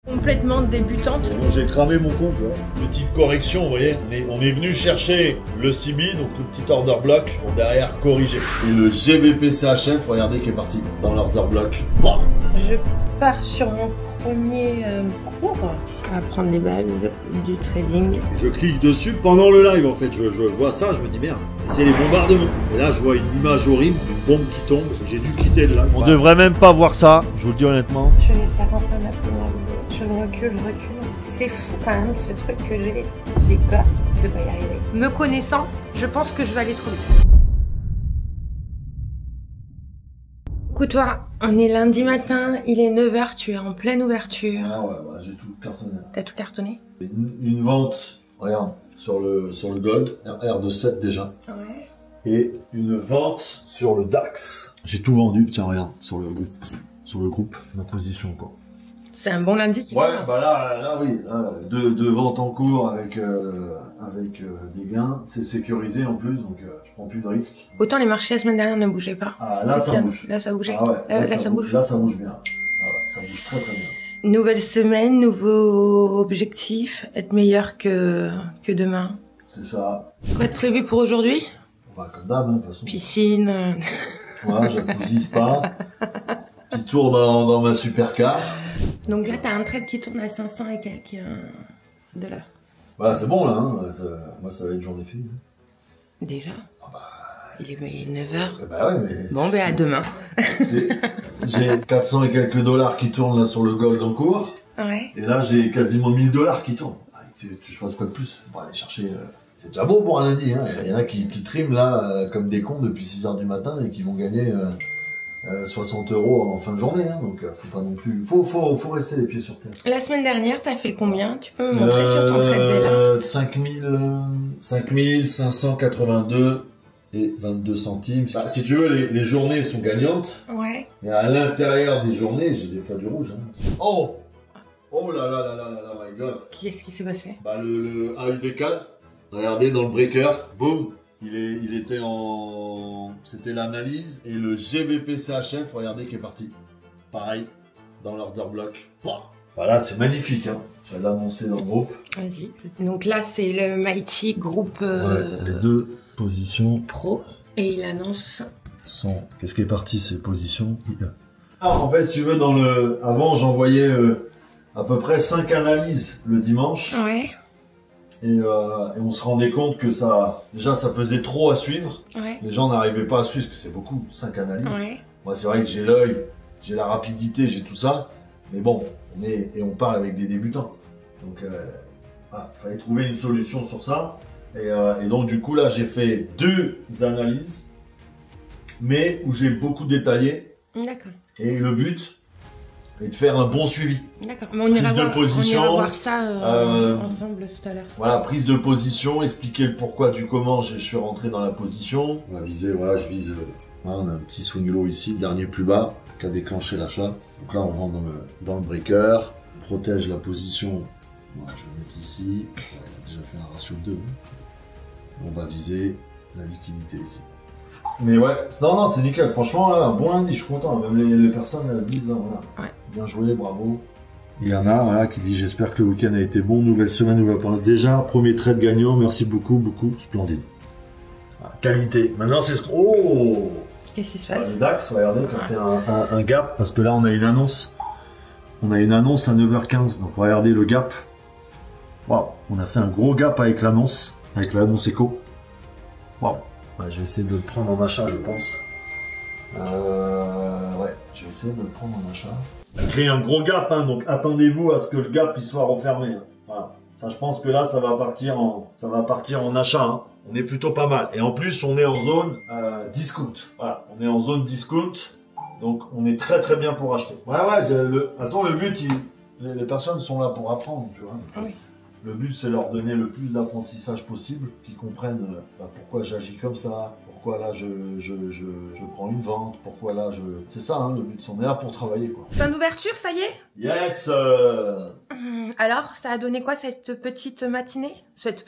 Complètement débutante. Donc j'ai cramé mon compte là. Petite correction, vous voyez, on est venu chercher le CB, donc le petit order block, pour derrière corriger. Et le GBP CHF, regardez qui est parti dans l'order block. Bon. Je pars sur mon premier cours à apprendre les bases du trading. Je clique dessus pendant le live en fait, je vois ça, je me dis merde, c'est les bombardements. Et là je vois une image horrible, une bombe qui tombe, j'ai dû quitter le live. On devrait même pas voir ça, je vous le dis honnêtement. Je vais faire enfin ma première vidéo. Je recule. C'est fou quand même ce truc que j'ai peur de pas y arriver. Me connaissant, je pense que je vais aller trop vite. Écoute-toi, on est lundi matin, il est 9 h, tu es en pleine ouverture. Ah ouais, j'ai tout cartonné. T'as tout cartonné? Une vente, regarde, sur le Gold, R de 7 déjà. Ouais. Et une vente sur le DAX. J'ai tout vendu, tiens regarde, sur le groupe, ma position quoi. C'est un bon lundi qui ouais, commence. Bah là oui, là, deux ventes en cours avec des gains, c'est sécurisé en plus, donc je prends plus de risques. Autant les marchés la semaine dernière ne bougeaient pas. Ah là ça bouge. Là ça bougeait. Ah ouais, là ça bouge. Là ça bouge bien. Ah ouais, ça bouge très bien. Nouvelle semaine, nouveau objectif, être meilleur que demain. C'est ça. Quoi de prévu pour aujourd'hui? Bah comme d'hab, de toute façon. Piscine. Ouais, jacuzzi, spa. Petit tour dans ma supercar. Donc là, t'as un trade qui tourne à 500 et quelques $. Voilà, c'est bon là, hein. Moi ça va être journée finie. Déjà? Ah bah... Il est 9 h. Bah ouais, mais... Bon, ben à demain. J'ai 400 et quelques dollars qui tournent là sur le Gold en cours. Ouais. Et là j'ai quasiment 1000 dollars qui tournent. Ah, tu fasses quoi de plus? Bon, aller chercher... C'est déjà beau pour un lundi, hein. Il y en a qui triment là comme des cons depuis 6 h du matin et qui vont gagner 60 € en fin de journée, hein. Donc faut pas non plus... Faut rester les pieds sur terre. La semaine dernière, t'as fait combien? Tu peux me montrer sur ton trade là? 5582 et 22 centimes. Bah, si tu veux, les journées sont gagnantes. Ouais. Mais à l'intérieur des journées, j'ai des fois du rouge, hein. Oh! Oh là là là là là là, my god! Qu'est-ce qui s'est passé? Bah le AUD4, regardez dans le breaker, boum! Il était en... C'était l'analyse, et le GBP CHF, regardez qui est parti. Pareil, dans l'order block. Voilà, c'est magnifique, hein. Je vais l'annoncer dans le groupe. Vas-y. Donc là, c'est le Mighty Group Les deux positions Pro. Et il annonce... sont... Qu'est-ce qui est parti, ces positions? Ah, en fait, si tu veux, avant, j'envoyais à peu près 5 analyses le dimanche. Ouais. Et on se rendait compte que ça faisait trop à suivre. Ouais. Les gens n'arrivaient pas à suivre, parce que c'est beaucoup, 5 analyses. Ouais. Moi, c'est vrai que j'ai l'œil, j'ai la rapidité, j'ai tout ça. Mais bon, on parle avec des débutants. Donc, fallait trouver une solution sur ça. Et donc, du coup, là, j'ai fait 2 analyses, mais où j'ai beaucoup détaillé. D'accord. Et le but est de faire un bon suivi. D'accord. Mais on ira voir ça ensemble tout à l'heure. Voilà, prise de position, expliquer le pourquoi du comment je suis rentré dans la position. On va viser, voilà, je vise. Voilà, on a un petit swing low ici, le dernier plus bas, qui a déclenché l'achat. Donc là, on rentre dans le breaker, on protège la position. Voilà, je vais mettre ici. Voilà, il a déjà fait un ratio de 2. On va viser la liquidité ici. Mais ouais, non, c'est nickel. Franchement, là, un bon lundi, je suis content. Même les personnes disent, là, voilà. Ouais. Bien joué, bravo. Il y en a voilà, qui dit j'espère que le week-end a été bon, nouvelle semaine, nouvelle parole. Déjà, premier trade gagnant, merci beaucoup, splendide. Voilà, qualité. Maintenant, c'est ce qu'on... Oh! Qu'est-ce qui se passe? Le DAX, regardez, qui a fait un gap, parce que là, on a une annonce. On a une annonce à 9 h 15, donc regardez le gap. Waouh, on a fait un gros gap avec l'annonce éco. Waouh. Ouais, je vais essayer de le prendre en achat, je pense. Ouais, je vais essayer de le prendre en achat. On a créé un gros gap, hein, donc attendez-vous à ce que le gap il soit refermé. Hein. Voilà. Ça, je pense que là, ça va partir en achat. Hein. On est plutôt pas mal. Et en plus, on est en zone discount. Voilà, on est en zone discount, donc on est très très bien pour acheter. Ouais, de toute façon, le but, les personnes sont là pour apprendre, tu vois. Oui. Le but, c'est leur donner le plus d'apprentissage possible, qu'ils comprennent pourquoi j'agis comme ça, pourquoi là je prends une vente, pourquoi là je... C'est ça, hein, le but, on est là pour travailler, quoi. Fin d'ouverture, ça y est? Yes. Alors, ça a donné quoi cette petite matinée? Cette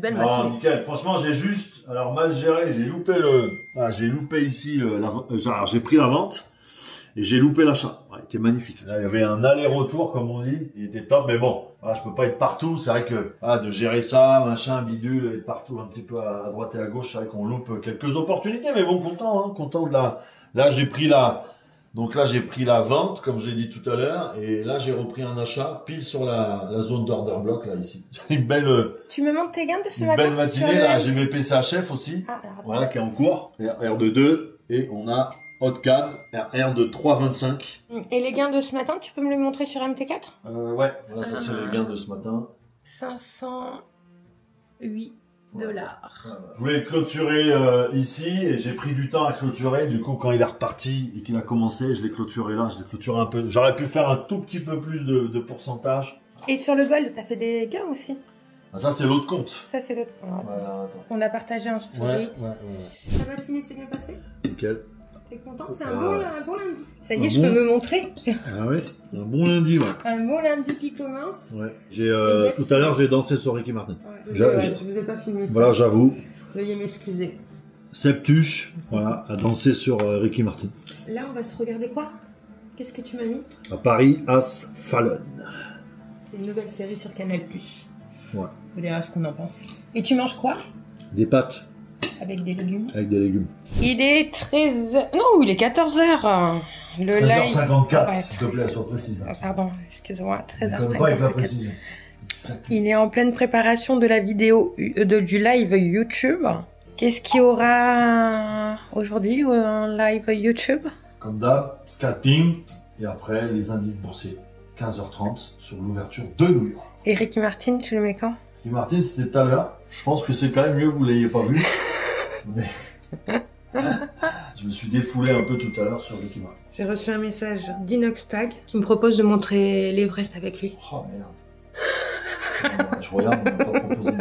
belle matinée. Nickel. Franchement, j'ai juste, alors mal géré, j'ai loupé ici, j'ai pris la vente. Et j'ai loupé l'achat. Ouais, il était magnifique. Là, il y avait un aller-retour, comme on dit. Il était top, mais bon, voilà, je peux pas être partout. C'est vrai que de gérer ça, machin, bidule, être partout un petit peu à droite et à gauche, c'est vrai qu'on loupe quelques opportunités. Mais bon, content de la... Là, j'ai pris la... Donc là, j'ai pris la vente, comme j'ai dit tout à l'heure. Et là, j'ai repris un achat pile sur la zone d'order block, là, ici. Une belle... Tu me montres tes gains de ce matin? Une belle matinée, là. J'ai mes PCHF aussi. Ah, voilà, qui est en cours. R de 2. Et on a Hot 4, R de 3,25. Et les gains de ce matin, tu peux me les montrer sur MT4? Ouais. Voilà, ça, c'est les gains de ce matin. 508 dollars. Je voulais clôturer ici et j'ai pris du temps à clôturer. Du coup, quand il est reparti et qu'il a commencé, je l'ai clôturé là. Je l'ai clôturé un peu. J'aurais pu faire un tout petit peu plus de pourcentage. Et sur le gold, t'as fait des gains aussi? Ah, ça, c'est l'autre compte. Ça, c'est l'autre. Voilà, attends. On a partagé un story. Ouais. La matinée s'est bien passée? Nickel. T'es content? C'est un bon lundi. Ça y est, je peux me montrer. Ah ouais, un bon lundi, ouais. Un bon lundi qui commence. Ouais. J'ai tout à l'heure, j'ai dansé sur Ricky Martin. Ouais, je vous ai pas filmé ça. Voilà, j'avoue. Veuillez m'excuser. Septuche, voilà, a dansé sur Ricky Martin. Là, on va se regarder quoi? Qu'est-ce que tu m'as mis? À Paris, As Fallen. C'est une nouvelle série sur Canal+. Ouais. Vous direz ce qu'on en pense. Et tu manges quoi? Des pâtes. Avec des légumes. Avec des légumes. Il est 13h... Non, il est 14h. Le 13h54, ouais, s'il te plaît, sois précise. Pardon, excuse-moi, 13h54. Pas avec la précision. Il est en pleine préparation de la vidéo du live YouTube. Qu'est-ce qu'il y aura aujourd'hui en live YouTube? Comme d'hab, scalping. Et après, les indices boursiers. 15h30 sur l'ouverture de New York. Et Ricky Martin, tu le mets quand? Ricky Martin, c'était tout à l'heure. Je pense que c'est quand même mieux que vous l'ayez pas vu. Mais... je me suis défoulé un peu tout à l'heure sur Ricky Martin. J'ai reçu un message d'Inoxtag qui me propose de montrer l'Everest avec lui. Oh merde. Je regarde, on m'a pas proposé.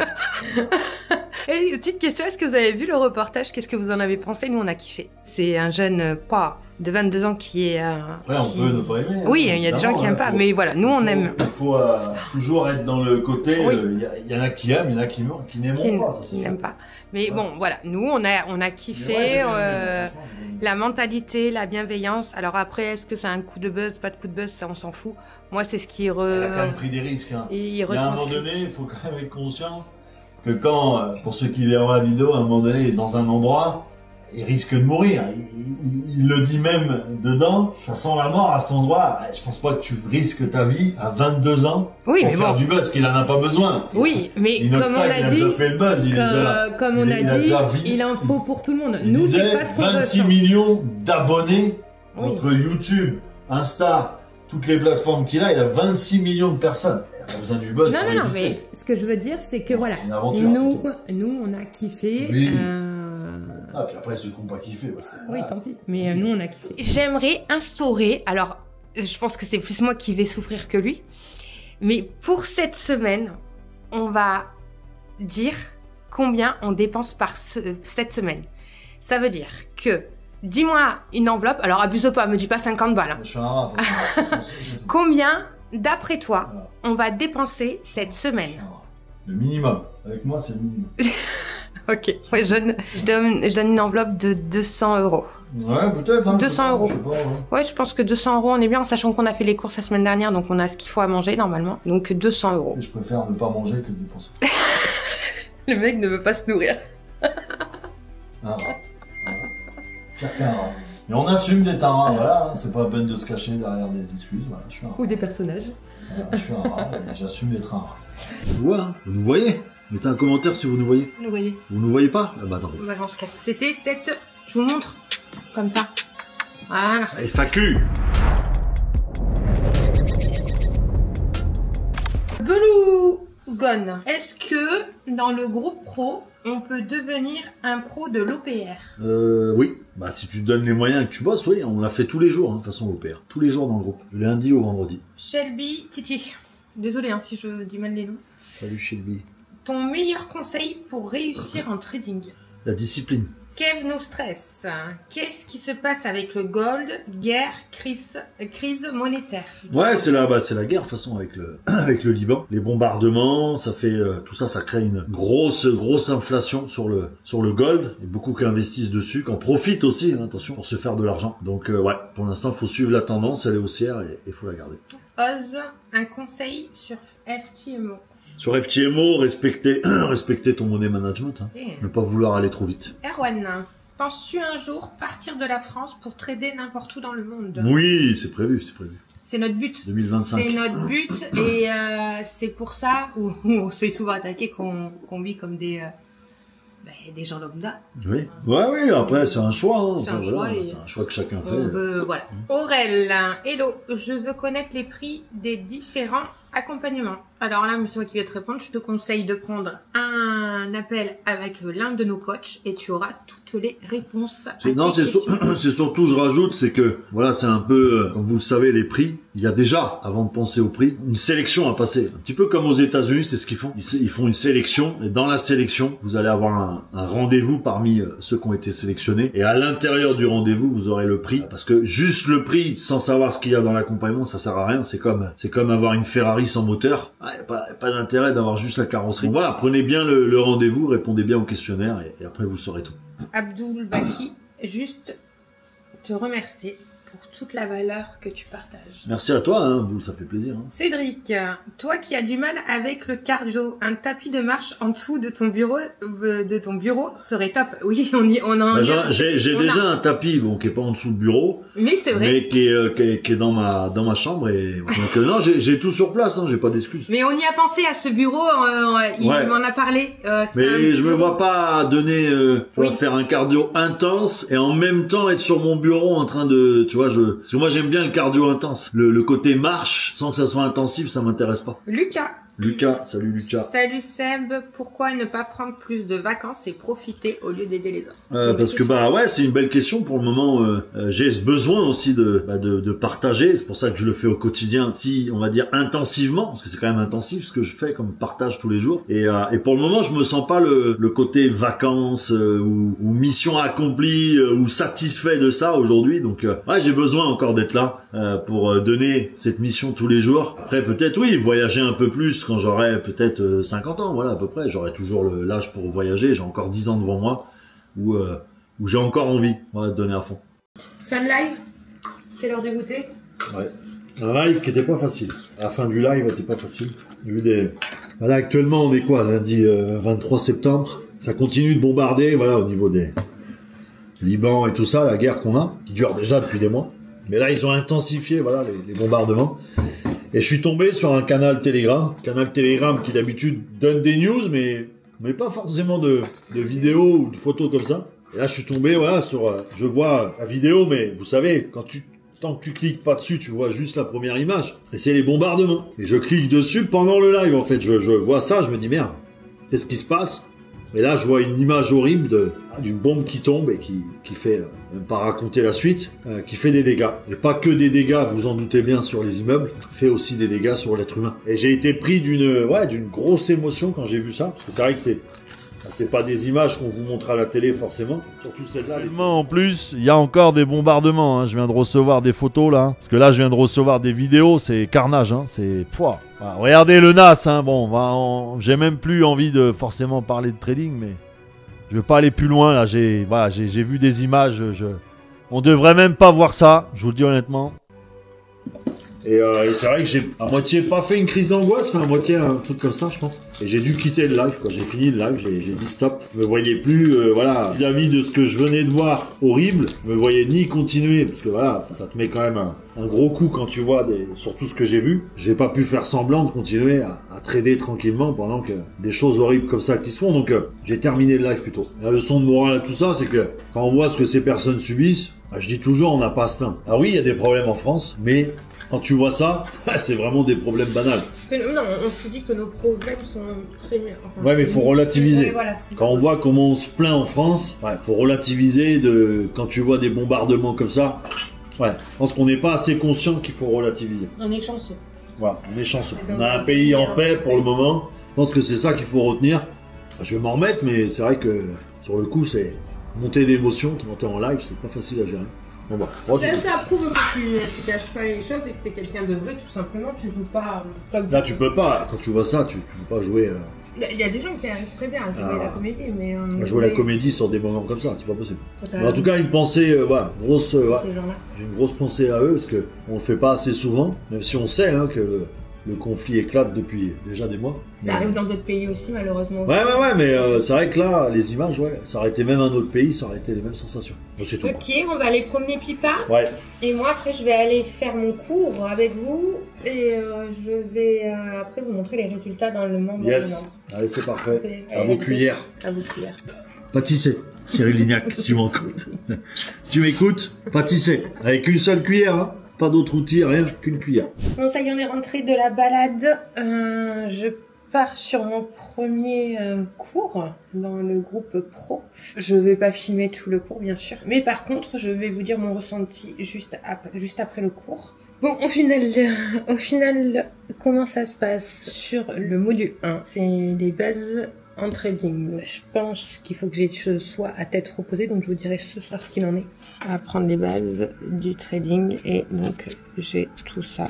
Et petite question, est-ce que vous avez vu le reportage? Qu'est-ce que vous en avez pensé? Nous, on a kiffé. C'est un jeune pas de 22 ans qui est... Après, on peut ne pas aimer. Oui, il y a des gens qui n'aiment pas, mais voilà, nous, on aime. Il faut toujours être dans le côté... Il y en a qui aiment, il y en a qui n'aiment pas. Qui n'aiment pas. Mais bon, voilà, nous, on a kiffé la mentalité, la bienveillance. Alors après, est-ce que c'est un coup de buzz, pas de coup de buzz, ça, on s'en fout. Moi, c'est ce qui... Il a quand même pris des risques. Hein. Il y a un moment donné, il faut quand même être conscient que quand, pour ceux qui verront la vidéo, à un moment donné, il est dans un endroit, il risque de mourir. Il le dit même dedans, ça sent la mort à cet endroit. Je pense pas que tu risques ta vie à 22 ans pour faire du buzz, qu'il en a pas besoin. Oui, mais comme on a dit, il en faut pour tout le monde. Nous, c'est pas ce qu'on veut. 26 millions d'abonnés entre YouTube, Insta, toutes les plateformes qu'il a, il a 26 millions de personnes. On a besoin du buzz. Non, mais ce que je veux dire, c'est que voilà, nous, on a kiffé. Oui. Ah, puis après, ceux qui n'ont pas kiffé. Oui, tant pis. Mais nous, on a kiffé. J'aimerais instaurer, alors, je pense que c'est plus moi qui vais souffrir que lui, mais pour cette semaine, on va dire combien on dépense par cette semaine. Ça veut dire que, dis-moi une enveloppe, alors abuse pas, me dis pas 50 balles. Hein. Je suis un rat. Combien, d'après toi, on va dépenser cette semaine? Le minimum. Avec moi, c'est le minimum. Ok, ouais, je donne une enveloppe de 200 €. Ouais, peut-être. Hein, 200 €. Je sais pas, ouais, je pense que 200 €, on est bien, en sachant qu'on a fait les courses la semaine dernière, donc on a ce qu'il faut à manger normalement. Donc 200 €. Et je préfère ne pas manger que de dépenser. Le mec ne veut pas se nourrir. Chacun. Mais on assume d'être un rat, voilà. C'est pas la peine de se cacher derrière des excuses. Voilà, je suis un rat. Ou des personnages. Voilà, je suis un rat et j'assume d'être un rat. Vous nous voyez? Mettez un commentaire si vous nous voyez. Vous nous voyez? Vous nous voyez pas? Ah bah attendez. Ouais, on se casse. C'était cette... Je vous montre. Comme ça. Voilà. FAQ. Belougon. Est-ce que dans le groupe pro, on peut devenir un pro de l'OPR? Oui. Bah si tu te donnes les moyens et que tu bosses, oui. On l'a fait tous les jours, hein, de toute façon, l'OPR. Tous les jours dans le groupe. Du lundi au vendredi. Shelby Titi. Désolée hein, si je dis mal les noms. Salut Shelby. Ton meilleur conseil pour réussir en trading? La discipline. Kev No Stress. Qu'est-ce qui se passe avec le gold? Guerre, crise monétaire. Ouais, c'est la guerre de toute façon avec le Liban. Les bombardements, ça fait tout ça, ça crée une grosse inflation sur le gold. Il y a beaucoup qui investissent dessus, qui en profitent aussi, hein, attention, pour se faire de l'argent. Donc ouais, pour l'instant, faut suivre la tendance, elle est haussière et il faut la garder. Oz, un conseil sur FTMO. Sur FTMO, respecter ton money management, hein. Ne pas vouloir aller trop vite. Erwan, penses-tu un jour partir de la France pour trader n'importe où dans le monde? Oui, c'est prévu. C'est notre but. 2025. C'est notre but et c'est pour ça où on se fait souvent attaquer qu'on vit comme des gens lambda. Oui. Ouais, après c'est un choix. Hein. C'est un choix que chacun fait. Voilà. Aurel, hello, je veux connaître les prix des différents accompagnements. Alors là, c'est moi qui vais te répondre. Je te conseille de prendre un appel avec l'un de nos coachs et tu auras toutes les réponses. C'est surtout, je rajoute, c'est que voilà, c'est un peu, comme vous le savez, les prix. Il y a déjà, avant de penser au prix, une sélection à passer. Un petit peu comme aux États-Unis, c'est ce qu'ils font. Ils font une sélection et dans la sélection, vous allez avoir un rendez-vous parmi ceux qui ont été sélectionnés. Et à l'intérieur du rendez-vous, vous aurez le prix. Parce que juste le prix, sans savoir ce qu'il y a dans l'accompagnement, ça sert à rien. C'est comme avoir une Ferrari sans moteur. Pas d'intérêt d'avoir juste la carrosserie. Voilà, prenez bien le rendez-vous, répondez bien au questionnaire et après vous saurez tout. Abdoul Baki, juste te remercier pour toute la valeur que tu partages. Merci à toi, hein, ça fait plaisir. Hein. Cédric, toi qui as du mal avec le cardio, un tapis de marche en dessous de ton bureau serait top. Oui, on en. J'ai déjà un tapis, bon, qui est pas en dessous du bureau. Mais c'est vrai. Mais qui est dans ma chambre et donc non, j'ai tout sur place, hein, j'ai pas d'excuses. Mais on y a pensé à ce bureau, il m'en a parlé. Mais je me vois pas donner, faire un cardio intense et en même temps être sur mon bureau en train de, tu vois, parce que moi j'aime bien le cardio intense. Le côté marche, sans que ça soit intensif, ça m'intéresse pas. Lucas, salut Lucas. Salut Seb, pourquoi ne pas prendre plus de vacances et profiter au lieu d'aider les autres? Parce que c'est une belle question pour le moment. J'ai ce besoin aussi de partager. C'est pour ça que je le fais au quotidien, si on va dire intensivement, parce que c'est quand même intensif ce que je fais comme partage tous les jours. Et pour le moment, je me sens pas le côté vacances ou mission accomplie ou satisfait de ça aujourd'hui. Donc j'ai besoin encore d'être là pour donner cette mission tous les jours. Après peut-être voyager un peu plus quand j'aurai peut-être 50 ans, voilà à peu près. J'aurai toujours l'âge pour voyager. J'ai encore 10 ans devant moi où j'ai encore envie de donner à fond. Fin de live, c'est l'heure de goûter. Ouais. Un live qui était pas facile. La fin du live était pas facile. Voilà, actuellement on est quoi, lundi 23 septembre. Ça continue de bombarder, voilà, au niveau des Liban et tout ça, la guerre qu'on a, qui dure déjà depuis des mois. Mais là ils ont intensifié, voilà, les bombardements. Et je suis tombé sur un canal Telegram qui d'habitude donne des news, mais pas forcément de vidéos ou de photos comme ça. Et là, je suis tombé, je vois la vidéo, mais vous savez, tant que tu cliques pas dessus, tu vois juste la première image. Et c'est les bombardements. Et je clique dessus pendant le live, en fait. Je vois ça, je me dis, merde, qu'est-ce qui se passe? Et là, je vois une image horrible d'une bombe qui tombe et qui fait, même pas raconter la suite, qui fait des dégâts. Et pas que des dégâts, vous en doutez bien, sur les immeubles, fait aussi des dégâts sur l'être humain. Et j'ai été pris d'une grosse émotion quand j'ai vu ça. Parce que c'est vrai que c'est pas des images qu'on vous montre à la télé forcément, surtout celle-là. En plus, il y a encore des bombardements, hein. Je viens de recevoir des photos là, parce que là je viens de recevoir des vidéos, c'est carnage, hein. C'est pouah. Voilà, regardez le NAS, hein. Bon, j'ai même plus envie de forcément parler de trading, mais je vais pas aller plus loin là. J'ai vu des images, on devrait même pas voir ça, je vous le dis honnêtement. Et c'est vrai que j'ai à moitié pas fait une crise d'angoisse, mais à moitié un truc comme ça, je pense. Et j'ai dû quitter le live, quand j'ai fini le live, j'ai dit stop. Je me voyais plus, vis-à-vis de ce que je venais de voir, horrible. Je me voyais ni continuer, parce que voilà, ça te met quand même un gros coup quand tu vois sur tout ce que j'ai vu. J'ai pas pu faire semblant de continuer à trader tranquillement pendant que des choses horribles comme ça qui se font. Donc j'ai terminé le live plutôt. La leçon de morale à tout ça, c'est que quand on voit ce que ces personnes subissent, je dis toujours, on n'a pas à se plaindre. Ah oui, il y a des problèmes en France, mais quand tu vois ça, c'est vraiment des problèmes banals. Non, on se dit que nos problèmes sont très... ouais, mais il faut relativiser. Quand on voit comment on se plaint en France, faut relativiser quand tu vois des bombardements comme ça. Ouais, je pense qu'on n'est pas assez conscient qu'il faut relativiser. On est chanceux. Voilà, on est chanceux. On a un pays en paix pour le moment. Je pense que c'est ça qu'il faut retenir. Je vais m'en remettre, mais c'est vrai que sur le coup, montée d'émotion, t'es monté en live, c'est pas facile à gérer. Bon, bah, Ça prouve que tu caches pas les choses et que t'es quelqu'un de vrai, tout simplement. Tu joues pas comme ça. Là, tu peux pas. Quand tu vois ça, tu peux pas jouer. Il y a des gens qui arrivent très bien à jouer la comédie, mais jouer la comédie sur des moments comme ça, c'est pas possible. Mais en tout cas, une pensée, voilà, grosse. J'ai une grosse pensée à eux parce que on le fait pas assez souvent, même si on sait hein, que le conflit éclate depuis déjà des mois. Ça arrive dans d'autres pays aussi, malheureusement. Ouais, mais c'est vrai que là, les images, ça aurait été même un autre pays, ça aurait été les mêmes sensations. Donc, c'est tout. Ok, on va aller promener Pipa. Ouais. Et moi, après, je vais aller faire mon cours avec vous. Et je vais après vous montrer les résultats dans le membre. Yes. Allez, c'est parfait. À vos cuillères. À vos cuillères. Pâtisser. Cyril Lignac, si tu m'écoutes. Si tu m'écoutes, pâtisser. Avec une seule cuillère, hein. Pas d'autre outil, rien qu'une cuillère. Bon, ça y est, on est rentré de la balade. Je pars sur mon premier cours dans le groupe pro. Je vais pas filmer tout le cours, bien sûr. Mais par contre, je vais vous dire mon ressenti juste après le cours. Bon, au final, comment ça se passe sur le module 1? C'est les bases en trading. Je pense qu'il faut que je sois à tête reposée, donc je vous dirai ce soir ce qu'il en est. Apprendre les bases du trading et donc j'ai tout ça.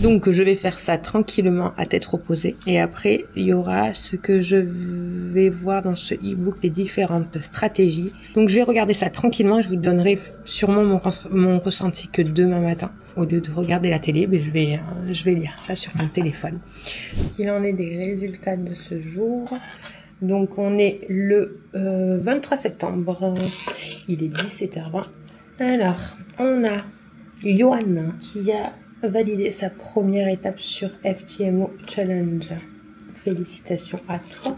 Donc je vais faire ça tranquillement à tête reposée et après il y aura ce que je vais voir dans ce e-book, les différentes stratégies. Donc je vais regarder ça tranquillement et je vous donnerai sûrement mon ressenti que demain matin. Au lieu de regarder la télé, mais je vais lire ça sur mon téléphone. Il en est des résultats de ce jour. Donc on est le 23 septembre, il est 17h20. Alors, on a Johan qui a validé sa première étape sur FTMO Challenge. Félicitations à toi.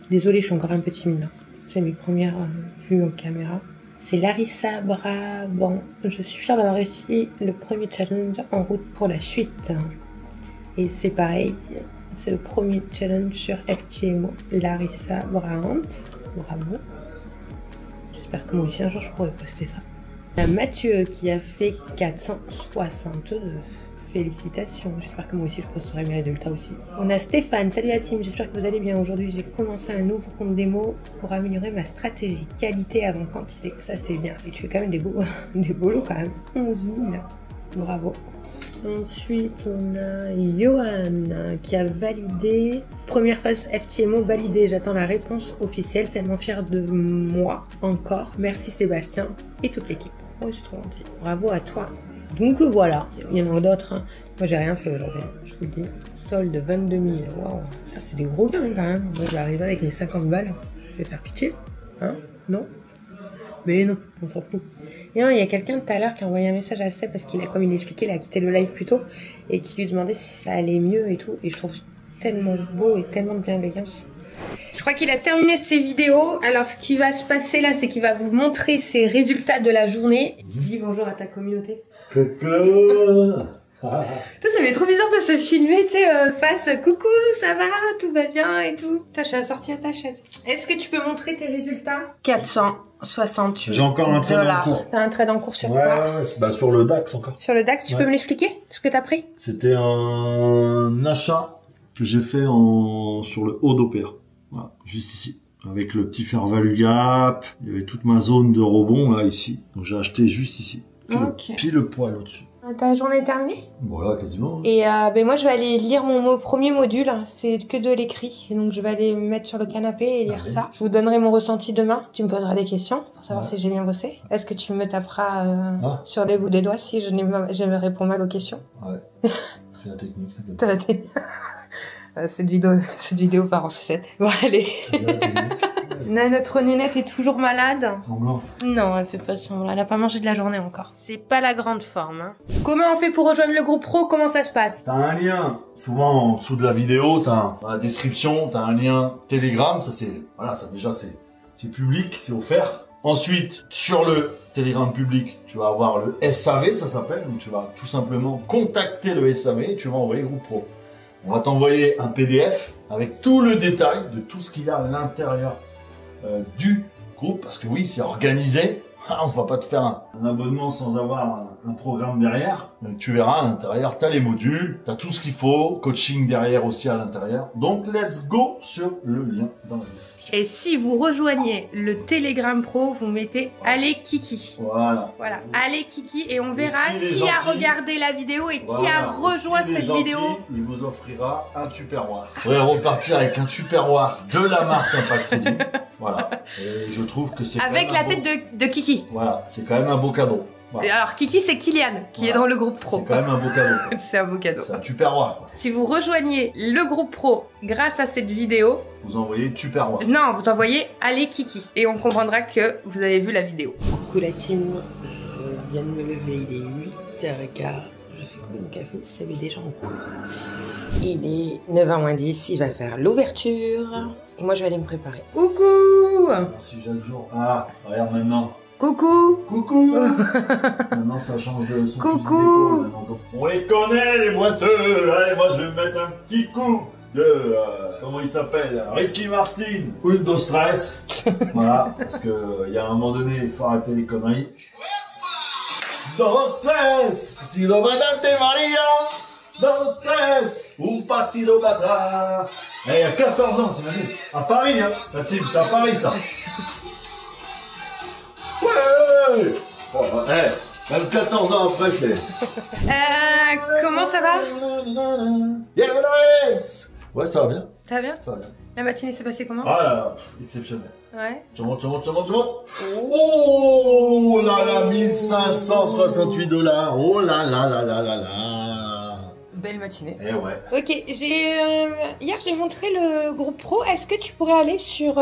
Désolée, je suis encore un peu timide. C'est mes premières vues en caméra. C'est Larissa Brabant. Je suis fière d'avoir réussi le premier challenge en route pour la suite. Et c'est pareil, c'est le premier challenge sur FTMO. Larissa Brabant. Bravo. J'espère que moi aussi un jour je pourrai poster ça. Il y a Mathieu qui a fait 462. Félicitations, j'espère que moi aussi je posterai mes résultats aussi. On a Stéphane, salut la team, j'espère que vous allez bien. Aujourd'hui j'ai commencé un nouveau compte démo pour améliorer ma stratégie. Qualité avant quantité, ça c'est bien. Et tu fais quand même des beaux lots quand même. 11 000, bravo. Ensuite on a Johan qui a validé. Première phase FTMO validée, j'attends la réponse officielle, tellement fière de moi encore. Merci Sébastien et toute l'équipe. Oh, c'est trop gentil. Bravo à toi. Donc voilà, il y en a d'autres. Hein. Moi j'ai rien fait aujourd'hui, je vous le dis. Solde 22 000, waouh, ça c'est des gros gains quand même. Moi je vais arriver avec mes 50 balles, je vais faire pitié. Hein? Non? Mais non, on s'en fout. Et non, il y a quelqu'un tout à l'heure qui a envoyé un message à Seb parce qu'il a, comme il expliquait, il a quitté le live plus tôt et qui lui demandait si ça allait mieux et tout. Et je trouve tellement beau et tellement de bienveillance. Je crois qu'il a terminé ses vidéos. Alors ce qui va se passer là, c'est qu'il va vous montrer ses résultats de la journée. Dis bonjour à ta communauté. Coucou. Ça fait trop bizarre de se filmer, tu sais, face coucou, ça va, tout va bien et tout. Putain, je suis assortie à ta chaise. Est-ce que tu peux montrer tes résultats? 468. J'ai encore un trade en cours. T'as un trade en cours sur quoi? Ouais, bah sur le DAX encore. Sur le DAX, tu peux me l'expliquer? Ce que t'as pris? C'était un achat que j'ai fait sur le haut d'OPA. Voilà, juste ici. Avec le petit fair value gap, il y avait toute ma zone de rebond là, ici. Donc j'ai acheté juste ici. Pile le poil au-dessus. Ta journée est terminée? Voilà, quasiment. Et ben moi je vais aller lire mon premier module, c'est que de l'écrit, donc je vais aller me mettre sur le canapé et lire ça. Je vous donnerai mon ressenti demain, tu me poseras des questions pour savoir si j'ai bien bossé. Est-ce que tu me taperas sur les bouts des doigts si je me réponds mal aux questions? Ouais, c'est la technique, t'inquiète. Cette vidéo part en sucette. Bon allez. Notre nénette est toujours malade. Semblant. Non, elle fait pas semblant. Elle a pas mangé de la journée encore. C'est pas la grande forme. Hein. Comment on fait pour rejoindre le groupe pro? Comment ça se passe? T'as un lien. Souvent en dessous de la vidéo, dans la description, t'as un lien Telegram. Ça c'est, voilà, ça déjà c'est public, c'est offert. Ensuite, sur le Telegram public, tu vas avoir le SAV, ça s'appelle. Donc tu vas tout simplement contacter le SAV et tu vas envoyer le groupe pro. On va t'envoyer un PDF avec tout le détail de tout ce qu'il y a à l'intérieur du groupe, parce que oui, c'est organisé On va pas te faire un abonnement sans avoir un programme derrière. Donc, tu verras à l'intérieur, tu as les modules, tu as tout ce qu'il faut, coaching derrière aussi à l'intérieur. Donc let's go sur le lien dans la description. Et si vous rejoignez le Telegram Pro, vous mettez Allez Kiki. Voilà. Voilà, Allez Kiki et on verra si qui a regardé la vidéo et qui a rejoint cette vidéo. Il vous offrira un Tupperware. Vous allez repartir avec un Tupperware de la marque Impact Trading. Voilà. Et je trouve que c'est avec la tête de Kiki. Voilà, c'est quand même un beau cadeau. Voilà. Et alors Kiki, c'est Kylian qui est dans le groupe pro. C'est quand même un beau cadeau. C'est un beau cadeau. C'est un Tupperware. Quoi. Si vous rejoignez le groupe pro grâce à cette vidéo, vous envoyez Tupperware. Non, vous envoyez Allez Kiki et on comprendra que vous avez vu la vidéo. Coucou la team, je viens de me lever, il est 8h15. Je fais couler mon café, ça va déjà en cours. Il est 9h moins 10, il va faire l'ouverture. Et moi je vais aller me préparer. Coucou! Merci Jacques Jour. Ah, regarde maintenant. Coucou! Coucou! Maintenant ça change de son. Coucou! On les connaît les boiteux. Allez, moi je vais mettre un petit coup de comment il s'appelle, Ricky Martin, une dos stress. Voilà, parce que il y a un moment donné, il faut arrêter les conneries. Dos stress, si lo badante Maria, dos stress, un pasito bata. Il y a 14 ans, t'imagines? À Paris, hein, la team, c'est à Paris ça. Ouais! Oh, hey, même 14 ans après, c'est. Comment ça va? Yes! Ouais, ça va bien. Ça va bien? Ça va bien. La matinée s'est passée comment? Ah là là, exceptionnel. Ouais. Tu montes. Oh là là, 1568 $. Oh là là là là là là. Belle matinée. Eh ouais. Ok, hier j'ai montré le groupe pro. Est-ce que tu pourrais aller sur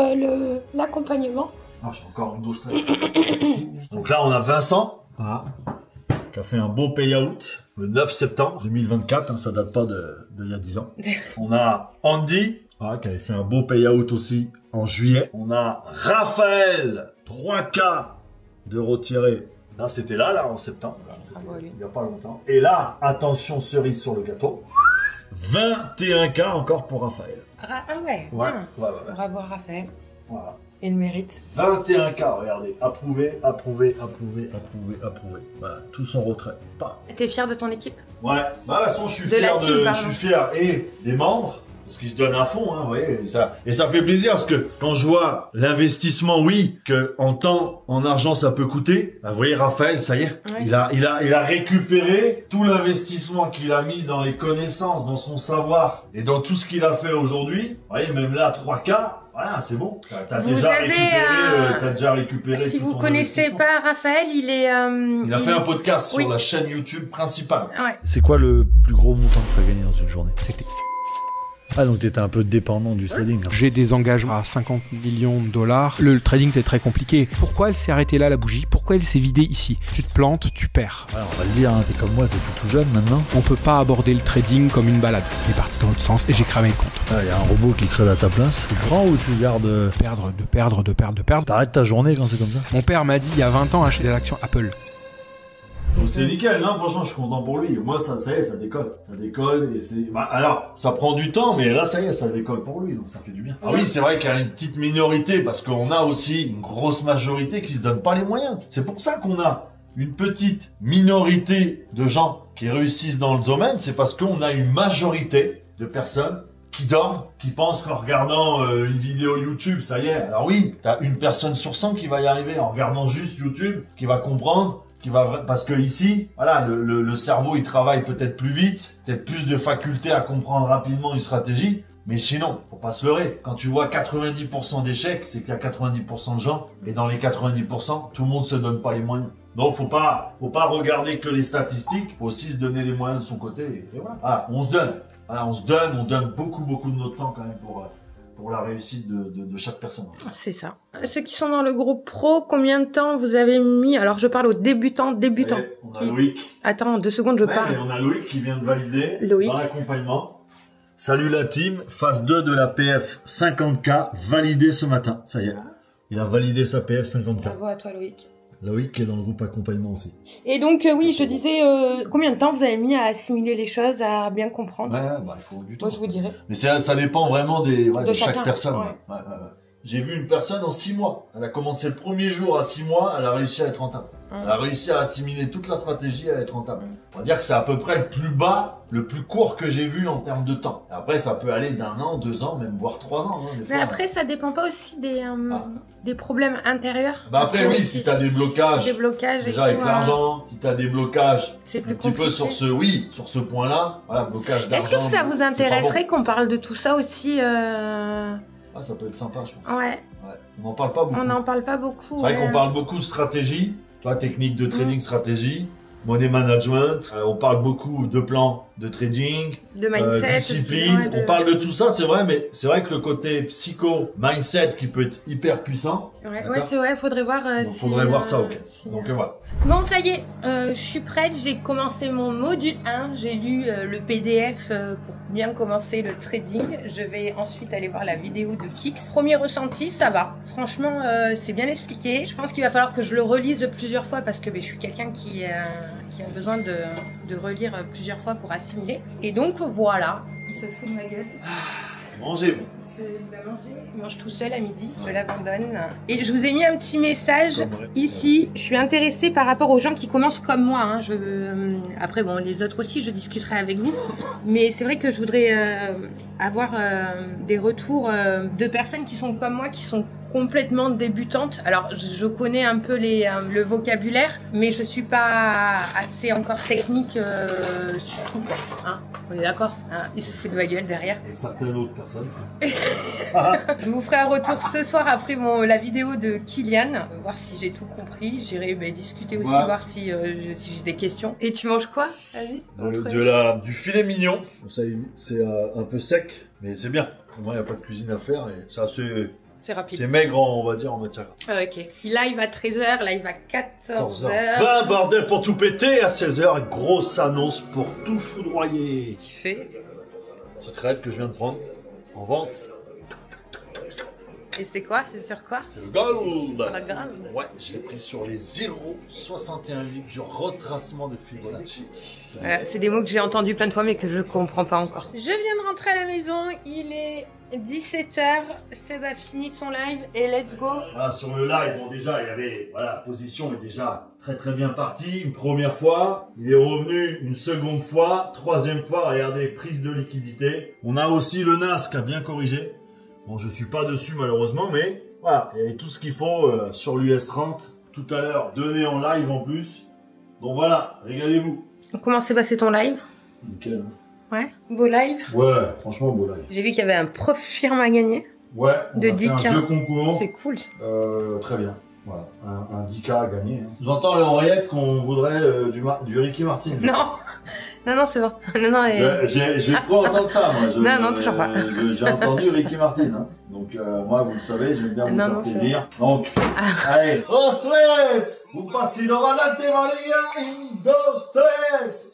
l'accompagnement? Ah, j'ai encore une dose stress. Donc là, on a Vincent. Voilà. Qui a fait un beau payout le 9 septembre 2024. Hein, ça date pas de il y a 10 ans. On a Andy. Voilà, qui avait fait un beau payout aussi en juillet. On a Raphaël, 3K de retiré. Là, c'était là, en septembre. Là, il n'y a pas longtemps. Et là, attention, cerise sur le gâteau. 21K encore pour Raphaël. Ah ouais. Ouais. Bravo Raphaël. Voilà. Il mérite. 21K, regardez. Approuvé. Voilà, tout son retrait. T'es fier de ton équipe? Ouais. Bah, de toute façon, je suis fier et des membres. Parce qu'ils se donnent à fond, hein, vous voyez, et ça fait plaisir parce que quand je vois l'investissement, oui, que en temps, en argent, ça peut coûter. Bah, vous voyez, Raphaël, ça y est, ouais. il a récupéré tout l'investissement qu'il a mis dans les connaissances, dans son savoir et dans tout ce qu'il a fait aujourd'hui. Vous voyez, même là, 3K. Voilà, c'est bon. T'as déjà récupéré. Si vous connaissez pas Raphaël, il a fait un podcast sur la chaîne YouTube principale. Ouais. C'est quoi le plus gros montant que t'as gagné dans une journée? Ah, donc t'étais un peu dépendant du trading. J'ai des engagements à 50 millions de $. Le trading, c'est très compliqué. Pourquoi elle s'est arrêtée là, la bougie? Pourquoi elle s'est vidée ici? Tu te plantes, tu perds. Ouais, on va le dire, hein, t'es comme moi, t'es plus tout jeune maintenant. On peut pas aborder le trading comme une balade. T'es parti dans l'autre sens et j'ai cramé le compte. Ah, y a un robot qui trade à ta place. Tu prends ou tu gardes... Perdre. T'arrêtes ta journée quand c'est comme ça? Mon père m'a dit il y a 20 ans, acheter des actions Apple. Donc c'est nickel, hein, franchement, je suis content pour lui. Moi, ça y est, ça décolle. Ça décolle et c'est... Bah, alors, ça prend du temps, mais là, ça y est, ça décolle pour lui, donc ça fait du bien. Ah oui, c'est vrai qu'il y a une petite minorité, parce qu'on a aussi une grosse majorité qui se donne pas les moyens. C'est pour ça qu'on a une petite minorité de gens qui réussissent dans le domaine, c'est parce qu'on a une majorité de personnes qui dorment, qui pensent qu'en regardant une vidéo YouTube, ça y est. Alors oui, t'as une personne sur 100 qui va y arriver en regardant juste YouTube, qui va comprendre, parce que ici, voilà, le cerveau il travaille peut-être plus vite, peut-être plus de facultés à comprendre rapidement une stratégie, mais sinon, faut pas se leurrer. Quand tu vois 90% d'échecs, c'est qu'il y a 90% de gens, et dans les 90%, tout le monde se donne pas les moyens. Donc faut pas regarder que les statistiques, faut aussi se donner les moyens de son côté, et voilà. Voilà, on se donne. Voilà, on donne beaucoup de notre temps quand même pour la réussite de chaque personne. C'est ça. Ceux qui sont dans le groupe pro, combien de temps vous avez mis? Alors je parle aux débutants. On a Loïc. Attends, 2 secondes, je parle. On a Loïc qui vient de valider Loïc. dans l'accompagnement. Salut la team, phase 2 de la PF 50K, validé ce matin. Ça y est, il a validé sa PF 50K. Bravo à toi Loïc. Loïc qui est dans le groupe accompagnement aussi. Et donc oui, je disais, combien de temps vous avez mis à assimiler les choses, à bien comprendre? Ouais, bah il faut du temps. Moi je vous dirais. Mais ça dépend vraiment de chaque personne. Ouais. J'ai vu une personne en 6 mois. Elle a commencé le premier jour à 6 mois, elle a réussi à être rentable. Elle a réussi à assimiler toute la stratégie à être rentable. On va dire que c'est à peu près le plus bas, le plus court que j'ai vu en termes de temps. Et après, ça peut aller d'1 an, 2 ans, même voire 3 ans. Hein, des fois. Mais après, ça dépend pas aussi des problèmes intérieurs. Bah après, oui, si t'as des blocages. Des blocages déjà avec l'argent, si t'as des blocages, c'est plus un petit peu sur ce point-là, voilà, blocage d'argent. Est-ce que ça vous intéresserait qu'on parle de tout ça aussi Ah, ça peut être sympa, je pense. Ouais. On n'en parle pas beaucoup. On n'en parle pas beaucoup. C'est vrai qu'on parle beaucoup de stratégie, toi, technique de trading, stratégie, money management, on parle beaucoup de plans de trading, de mindset, discipline, on parle de tout ça, c'est vrai, mais c'est vrai que le côté psycho, mindset qui peut être hyper puissant. Ouais, c'est vrai, faudrait voir. Faudrait voir ça, ok. Donc voilà. Bon, ça y est, je suis prête, j'ai commencé mon module 1, j'ai lu le PDF pour bien commencer le trading. Je vais ensuite aller voir la vidéo de Kix. Premier ressenti, ça va. Franchement, c'est bien expliqué. Je pense qu'il va falloir que je le relise plusieurs fois parce que je suis quelqu'un qui a besoin de relire plusieurs fois pour assimiler. Et donc voilà, il se fout de ma gueule. Mangez, bon. Il va manger, il mange tout seul à midi, je l'abandonne. Et je vous ai mis un petit message ici. Je suis intéressée par rapport aux gens qui commencent comme moi. Hein. Après, bon, les autres aussi, je discuterai avec vous. Mais c'est vrai que je voudrais avoir des retours de personnes qui sont comme moi, qui sont complètement débutante. Alors, je connais un peu le vocabulaire, mais je suis pas assez encore technique sur tout, quoi. Hein, on est d'accord, hein, il se fout de ma gueule derrière. Et certaines autres personnes. Je vous ferai un retour ce soir après la vidéo de Kylian, voir si j'ai tout compris. J'irai discuter aussi, voir si j'ai des questions. Et tu manges quoi? Vas-y. Du filet mignon. C'est un peu sec, mais c'est bien. Au moins, il n'y a pas de cuisine à faire et c'est assez... C'est rapide. C'est maigre, on va dire, en matière. Ok. Live à 13h, live à 14h. 20, bordel pour tout péter. À 16h, grosse annonce pour tout foudroyer. Qu'est-ce qu'il fait? Petite raid que je viens de prendre en vente. Et c'est quoi? C'est sur quoi? C'est le gold. C'est le gold. Ouais, je l'ai pris sur les 0,61 du retracement de Fibonacci. C'est des mots que j'ai entendus plein de fois mais que je comprends pas encore. Je viens de rentrer à la maison, il est 17h, Seb a fini son live et let's go. Voilà, sur le live, bon déjà, il y avait, voilà, la position est déjà très bien partie. Une première fois, il est revenu une seconde fois, troisième fois, regardez, prise de liquidité. On a aussi le NAS qui a bien corrigé. Bon, je suis pas dessus malheureusement, mais voilà, il y avait tout ce qu'il faut sur l'US30 tout à l'heure, donné en live en plus. Donc voilà, régalez-vous. Comment s'est passé ton live? Nickel. Ouais, beau live. Ouais, franchement beau live. J'ai vu qu'il y avait un prof firme à gagner. Ouais, on de a fait un 10K. jeu concours. C'est cool. Très bien. Voilà, un 10K à gagner. Hein. J'entends à l'oreillette qu'on voudrait du Ricky Martin. Non, c'est bon. Non, J'ai cru entendre ça, moi. Non, toujours pas. J'ai entendu Ricky Martin. Hein. Donc, moi, vous le savez, j'aime bien vous faire plaisir. Donc, allez. Oh, stress! Un pasito adelante, Maria. 1, 2, 3.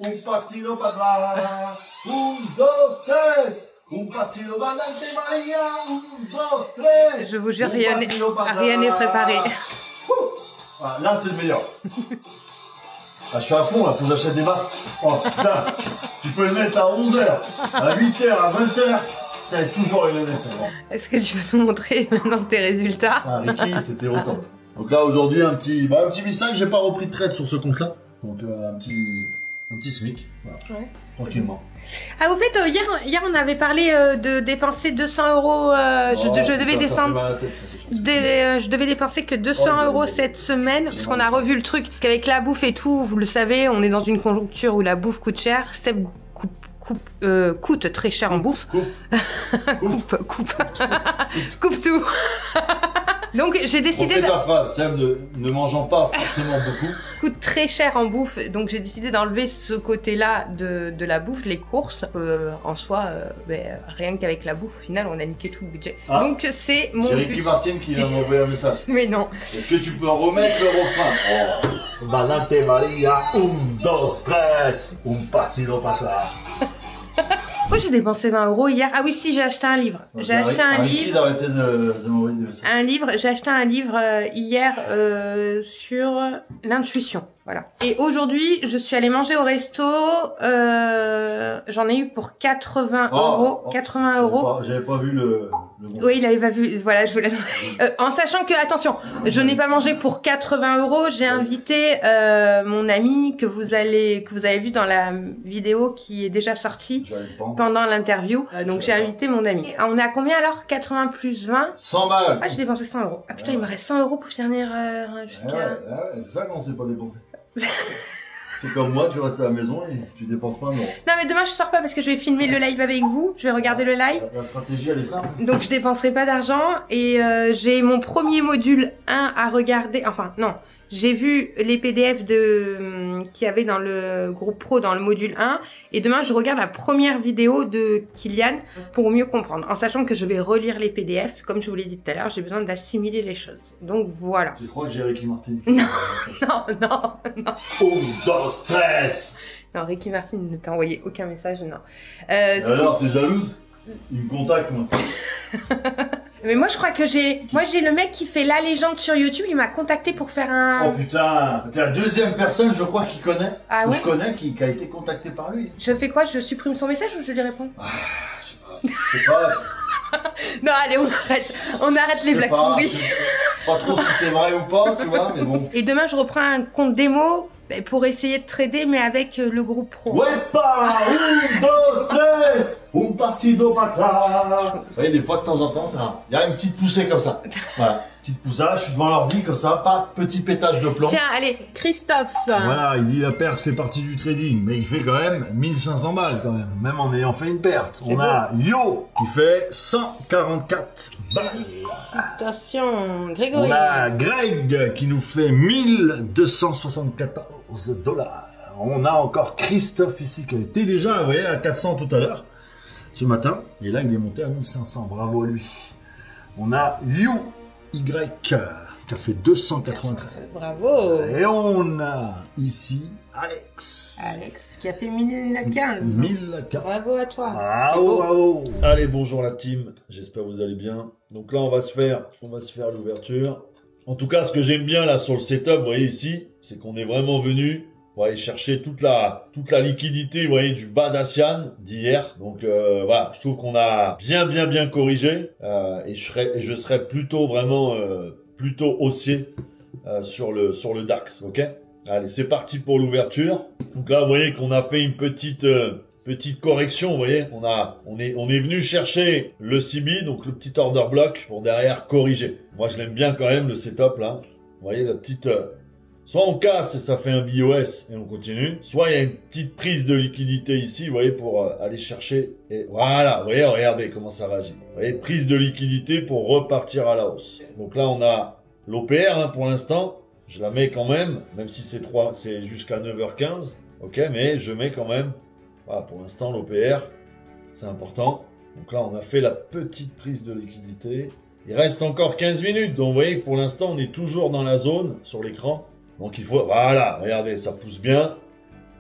Un pasito para atrás. 1, 2, 3. Un pasito adelante, Maria. 1, 2, 3. Je vous jure, rien n'est préparé. Ah, là, c'est le meilleur. Ah, je suis à fond là, faut que j'achète des baffes. Oh putain, tu peux le mettre à 11h, à 8h, à 20h, ça va être toujours le même effet. Est-ce que tu peux nous montrer maintenant tes résultats? Ah, Ricky, c'était au top. Donc là, aujourd'hui, un petit missile, j'ai pas repris de trade sur ce compte-là. Donc un petit SMIC, voilà. Ouais. Tranquillement. Ah, au fait, hier on avait parlé de dépenser 200 euros. Je devais descendre. Je devais dépenser que 200 euros cette semaine parce qu'on a revu le truc. Parce qu'avec la bouffe et tout, vous le savez, on est dans une conjoncture où la bouffe coûte cher. Seb coûte très cher en bouffe. Coupe tout. Donc j'ai décidé. On fait ta phrase, Seb ne mangeant pas forcément beaucoup. Coûte très cher en bouffe, donc j'ai décidé d'enlever ce côté-là de la bouffe, les courses. En soi, rien qu'avec la bouffe, au final, on a niqué tout le budget. Ah, donc c'est mon. J'ai Ricky Martin qui vient m'envoyer un message. Mais non. Est-ce que tu peux remettre le refrain? Oh, Valente Maria, 1, 2, 3, un pasito para atrás. Pourquoi j'ai dépensé 20 euros hier? Ah oui, si, j'ai acheté un livre. J'ai acheté un livre. D'arrêter de m'envoyer des messages. Un livre, j'ai acheté un livre hier sur l'intuition. Voilà. Et aujourd'hui, je suis allée manger au resto. J'en ai eu pour 80 euros. 80 euros. J'avais pas vu le Oui, il avait pas vu. Voilà, je vous l'ai. En sachant que, attention, je n'ai pas mangé pour 80 euros. J'ai invité mon ami que vous avez vu dans la vidéo qui est déjà sortie pendant l'interview. Donc j'ai invité mon ami. On est à combien alors? 80 plus 20? 100 balles. Ah, j'ai dépensé 100 euros. Ah putain, il me reste 100 euros pour finir jusqu'à... Ouais, c'est ça qu'on sait pas dépenser. C'est comme moi, tu restes à la maison et tu dépenses pas un euro. Non mais demain je sors pas parce que je vais filmer le live avec vous, je vais regarder le live. La stratégie elle est simple. Donc je dépenserai pas d'argent et j'ai mon premier module 1 à regarder, enfin non, j'ai vu les PDF qu'il y avait dans le groupe pro dans le module 1 et demain je regarde la première vidéo de Kylian pour mieux comprendre, en sachant que je vais relire les PDF, comme je vous l'ai dit tout à l'heure, j'ai besoin d'assimiler les choses. Donc voilà. Je crois que j'ai Ricky Martin. Non. Dans stress. Non, Ricky Martin ne t'a envoyé aucun message, non. Alors, t'es jalouse? Il me contacte, moi. Mais moi, je crois que j'ai le mec qui fait la légende sur YouTube, il m'a contacté pour faire un... Oh putain, t'es la deuxième personne, je crois, qui connaît. Ah ouais? Je connais, qui a été contacté par lui. Je fais quoi? Je supprime son message ou je lui réponds? Ah, je sais pas. Non, allez, on arrête les blagues pourries. Je sais pas trop si c'est vrai ou pas, tu vois, mais bon. Et demain, je reprends un compte démo pour essayer de trader, mais avec le groupe pro. Wepa, un, dos, tres, un pasito para atrás. Vous voyez, des fois, de temps en temps, il y a une petite poussée comme ça. Voilà, petite poussage, je suis devant l'ordi comme ça, pas petit pétage de plomb. Tiens, allez, Christophe. Voilà, il dit la perte fait partie du trading, mais il fait quand même 1500 balles quand même en ayant fait une perte. On a Yo qui fait 144 balles. Félicitations, Grégory. On a Greg qui nous fait 1274 $. On a encore Christophe ici qui était déjà, vous voyez, à 400 tout à l'heure, ce matin. Et là, il est monté à 1500. Bravo à lui. On a Y qui a fait 293. Bravo. Et on a ici Alex. Alex qui a fait 1015. 1015. Bravo à toi. Bravo, bravo. Allez, bonjour la team. J'espère que vous allez bien. Donc là, on va se faire l'ouverture. En tout cas, ce que j'aime bien là sur le setup, vous voyez ici, c'est qu'on est vraiment venu pour aller chercher toute la liquidité, vous voyez, du bas d'Asian d'hier. Donc voilà, je trouve qu'on a bien corrigé et je serais plutôt vraiment plutôt haussier sur le DAX, ok? Allez, c'est parti pour l'ouverture. Donc là, vous voyez qu'on a fait une petite correction, vous voyez, on est venu chercher le CB, donc le petit order block pour derrière corriger. Moi, je l'aime bien quand même le setup là. Vous voyez la petite, soit on casse et ça fait un BOS et on continue, soit il y a une petite prise de liquidité ici, vous voyez, pour aller chercher. Et voilà, vous voyez, regardez comment ça réagit. Vous voyez, prise de liquidité pour repartir à la hausse. Donc là, on a l'OPR hein, pour l'instant. Je la mets quand même si c'est jusqu'à 9h15, ok, mais je mets quand même. Voilà, pour l'instant, l'OPR, c'est important. Donc là, on a fait la petite prise de liquidité. Il reste encore 15 minutes. Donc, vous voyez que pour l'instant, on est toujours dans la zone sur l'écran. Donc, il faut... Voilà, regardez, ça pousse bien.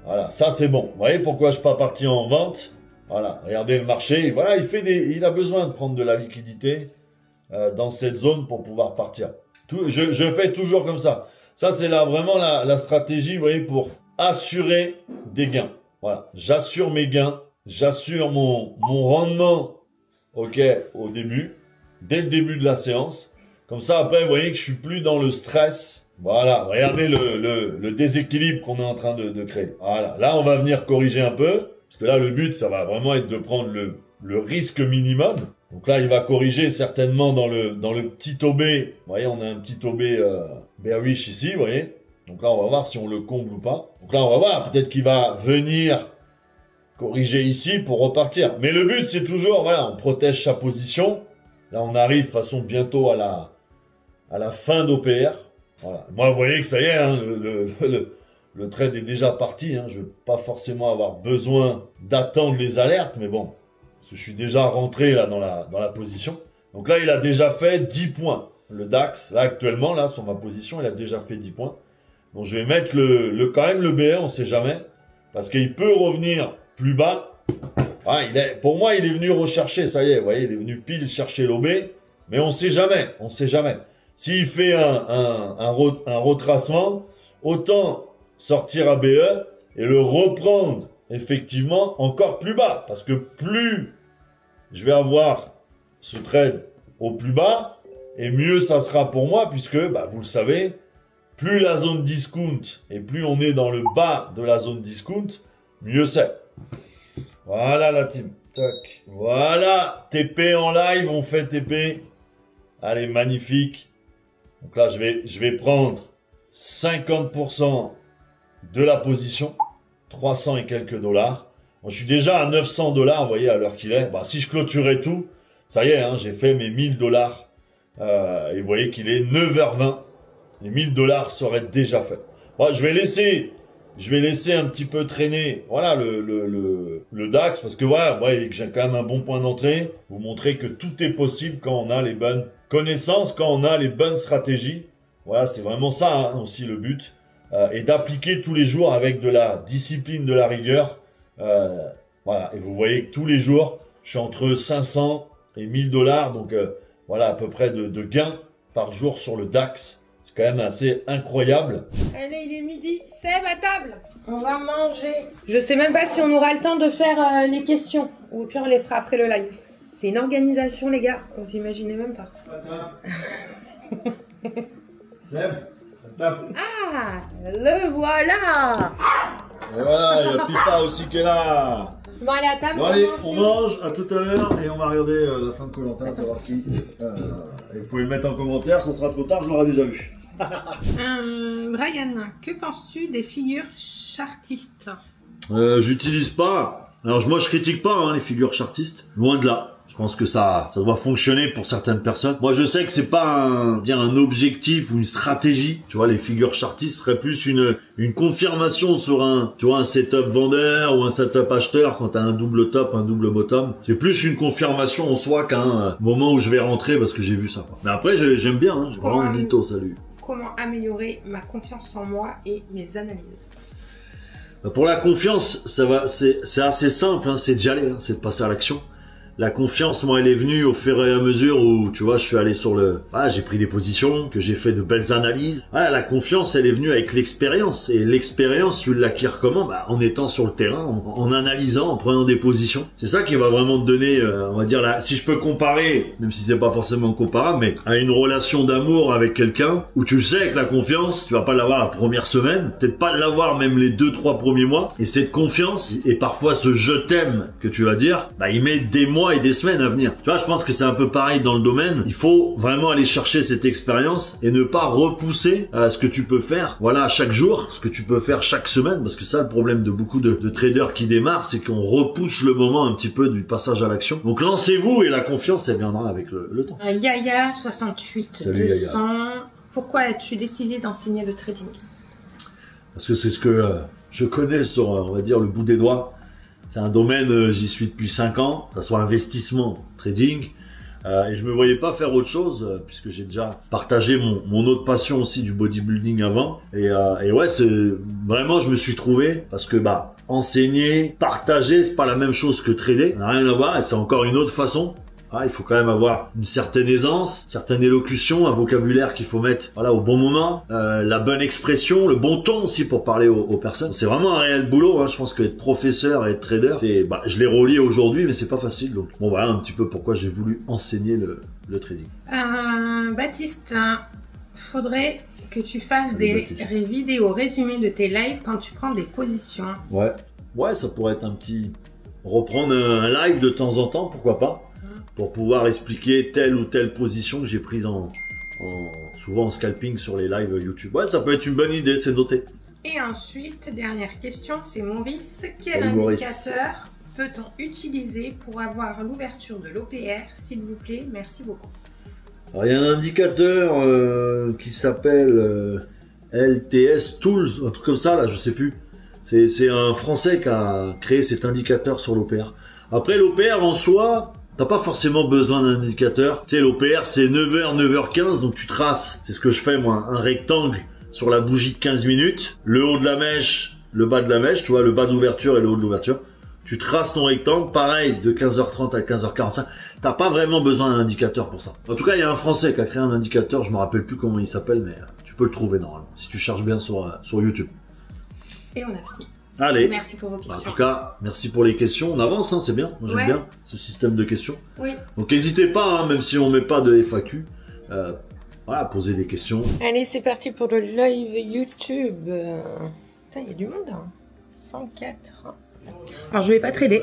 Voilà, ça, c'est bon. Vous voyez pourquoi je ne suis pas parti en vente? Voilà, regardez le marché. Voilà, il a besoin de prendre de la liquidité dans cette zone pour pouvoir partir. Je fais toujours comme ça. Ça, c'est vraiment la stratégie, vous voyez, pour assurer des gains. Voilà, j'assure mes gains, j'assure mon rendement, ok, dès le début de la séance. Comme ça, après, vous voyez que je suis plus dans le stress. Voilà, regardez le déséquilibre qu'on est en train de créer. Voilà, là, on va venir corriger un peu, parce que là, le but, ça va vraiment être de prendre le risque minimum. Donc là, il va corriger certainement dans le petit OB. Vous voyez, on a un petit OB bearish ici, vous voyez. Donc là, on va voir si on le comble ou pas. Donc là, on va voir. Peut-être qu'il va venir corriger ici pour repartir. Mais le but, c'est toujours, voilà, on protège sa position. Là, on arrive de toute façon bientôt à la fin d'OPR. Voilà. Moi, vous voyez que ça y est, hein, le trade est déjà parti. Hein. Je ne vais pas forcément avoir besoin d'attendre les alertes, mais bon, parce que je suis déjà rentré là dans la position. Donc là, il a déjà fait 10 points. Le DAX, là, actuellement, là, sur ma position, il a déjà fait 10 points. Donc je vais mettre quand même le BR, on ne sait jamais, parce qu'il peut revenir plus bas. Ah, pour moi, il est venu rechercher, ça y est, vous voyez, il est venu pile chercher l'OB, mais on ne sait jamais, S'il fait un retracement, autant sortir à BE et le reprendre effectivement encore plus bas. Parce que plus je vais avoir ce trade au plus bas, et mieux ça sera pour moi, puisque, bah, vous le savez, plus la zone discount et plus on est dans le bas de la zone discount, mieux c'est. Voilà la team. Tac. Voilà. TP en live, on fait TP. Allez, magnifique. Donc là, je vais prendre 50% de la position. 300 et quelques dollars. Bon, je suis déjà à 900 dollars, vous voyez, à l'heure qu'il est. Bah, si je clôturais tout, ça y est, hein, j'ai fait mes 1000 dollars. Et vous voyez qu'il est 9h20. Les 1000 dollars seraient déjà faits. Bon, je vais laisser un petit peu traîner, voilà, le DAX, parce que voilà, ouais, j'ai quand même un bon point d'entrée. Vous montrer que tout est possible quand on a les bonnes connaissances, quand on a les bonnes stratégies. Voilà, c'est vraiment ça, hein, aussi le but. Et d'appliquer tous les jours avec de la discipline, de la rigueur. Voilà, et vous voyez que tous les jours, je suis entre 500 et 1000 dollars, donc voilà, à peu près de gains par jour sur le DAX. C'est quand même assez incroyable. Allez, il est midi, Seb à table. On va manger. Je sais même pas si on aura le temps de faire les questions. Ou au pire, on les fera après le live. C'est une organisation, les gars. Vous imaginez même pas. Seb, ah, le voilà. Et voilà, il y a Pipa aussi qui est là. Bon, allez à table. Bon, allez, on mange, à tout à l'heure, et on va regarder la fin de Koh-Lanta, savoir qui. Et vous pouvez le mettre en commentaire, ça sera trop tard, je l'aurai déjà vu. Brian, que penses-tu des figures chartistes? J'utilise pas. Alors moi je critique pas, hein, les figures chartistes, loin de là. Je pense que ça doit fonctionner pour certaines personnes. Moi, je sais que c'est pas un objectif ou une stratégie. Tu vois, les figures chartistes seraient plus une confirmation sur un setup vendeur ou un setup acheteur quand t'as un double top, un double bottom. C'est plus une confirmation en soi qu'un moment où je vais rentrer parce que j'ai vu ça, quoi. Mais après, j'aime bien, hein. J'ai vraiment dit tôt, salut. Comment améliorer ma confiance en moi et mes analyses? Pour la confiance, c'est assez simple, hein. C'est d'y aller, hein. C'est de passer à l'action. La confiance, moi, elle est venue au fur et à mesure où, tu vois, je suis allé sur j'ai pris des positions, que j'ai fait de belles analyses. Voilà, la confiance, elle est venue avec l'expérience. Et l'expérience, tu l'acquiers comment? Bah, en étant sur le terrain, en analysant, en prenant des positions. C'est ça qui va vraiment te donner, on va dire, si je peux comparer, même si c'est pas forcément comparable, mais à une relation d'amour avec quelqu'un, où tu sais que la confiance, tu vas pas l'avoir la première semaine, peut-être pas l'avoir même les 2-3 premiers mois. Et cette confiance, et parfois ce je t'aime que tu vas dire, bah, il met des mois et des semaines à venir. Tu vois, je pense que c'est un peu pareil dans le domaine. Il faut vraiment aller chercher cette expérience et ne pas repousser ce que tu peux faire, voilà, chaque jour, ce que tu peux faire chaque semaine, parce que ça, le problème de beaucoup de traders qui démarrent, c'est qu'on repousse le moment un petit peu du passage à l'action. Donc lancez-vous et la confiance, elle viendra avec le temps. Yaya 68 Salut, 200. Yaya. Pourquoi as-tu décidé d'enseigner le trading? Parce que c'est ce que je connais sur, on va dire, le bout des doigts. C'est un domaine, j'y suis depuis 5 ans, que ça soit investissement, trading, et je me voyais pas faire autre chose, puisque j'ai déjà partagé mon autre passion aussi du bodybuilding avant, et ouais, c'est vraiment, je me suis trouvé, parce que bah, enseigner, partager, c'est pas la même chose que trader, ça n'a rien à voir, et c'est encore une autre façon. Ah, il faut quand même avoir une certaine aisance, certaine élocution, un vocabulaire qu'il faut mettre, voilà, au bon moment, la bonne expression, le bon ton aussi pour parler aux personnes. C'est vraiment un réel boulot, hein. Je pense qu'être professeur et être trader, je l'ai relié aujourd'hui, mais c'est pas facile. Donc bon, voilà un petit peu pourquoi j'ai voulu enseigner le trading. Baptiste, faudrait que tu fasses des vidéos résumées de tes lives quand tu prends des positions. Ouais, ça pourrait être reprendre un live de temps en temps, pourquoi pas, pour pouvoir expliquer telle ou telle position que j'ai prise souvent en scalping sur les lives YouTube. Ouais, ça peut être une bonne idée, c'est noté. Et ensuite, dernière question, c'est Maurice. Quel indicateur peut-on utiliser pour avoir l'ouverture de l'OPR, s'il vous plaît? Merci beaucoup. Alors, il y a un indicateur qui s'appelle LTS Tools, un truc comme ça, là, je sais plus. C'est un Français qui a créé cet indicateur sur l'OPR. Après, l'OPR en soi, t'as pas forcément besoin d'un indicateur. Tu sais, l'OPR, c'est 9h, 9h15, donc tu traces, c'est ce que je fais moi, un rectangle sur la bougie de 15 minutes, le haut de la mèche, le bas de la mèche, tu vois, le bas d'ouverture et le haut de l'ouverture. Tu traces ton rectangle, pareil, de 15h30 à 15h45. T'as pas vraiment besoin d'un indicateur pour ça. En tout cas, il y a un Français qui a créé un indicateur, je me rappelle plus comment il s'appelle, mais tu peux le trouver normalement, si tu cherches bien sur YouTube. Et on a fini. Allez. Merci pour vos questions. En tout cas, merci pour les questions. On avance, hein, c'est bien. Moi, j'aime bien ce système de questions. Oui. Donc, n'hésitez pas, hein, même si on met pas de FAQ, voilà, poser des questions. Allez, c'est parti pour le live YouTube. Putain, il y a du monde, hein. 104. Alors, je vais pas trader.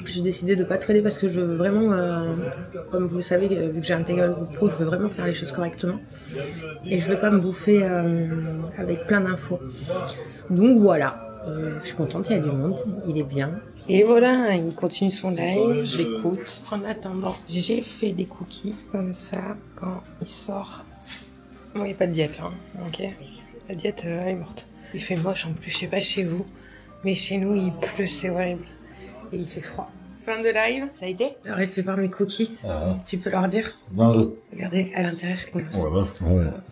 J'ai décidé de pas trader parce que je veux vraiment, comme vous le savez, vu que j'ai intégré le groupe pro, je veux vraiment faire les choses correctement. Et je veux pas me bouffer avec plein d'infos. Donc voilà. Je suis contente, il y a du monde, il est bien. Et voilà, il continue son live, je l'écoute. En attendant, j'ai fait des cookies comme ça quand il sort. Bon, il n'y a pas de diète là, ok. La diète, elle est morte. Il fait moche en plus, je sais pas chez vous, mais chez nous il pleut, c'est horrible. Et il fait froid. Fin de live, ça a été? Je leur ai fait par mes cookies. Tu peux leur dire? Non, Regardez à l'intérieur. ouais.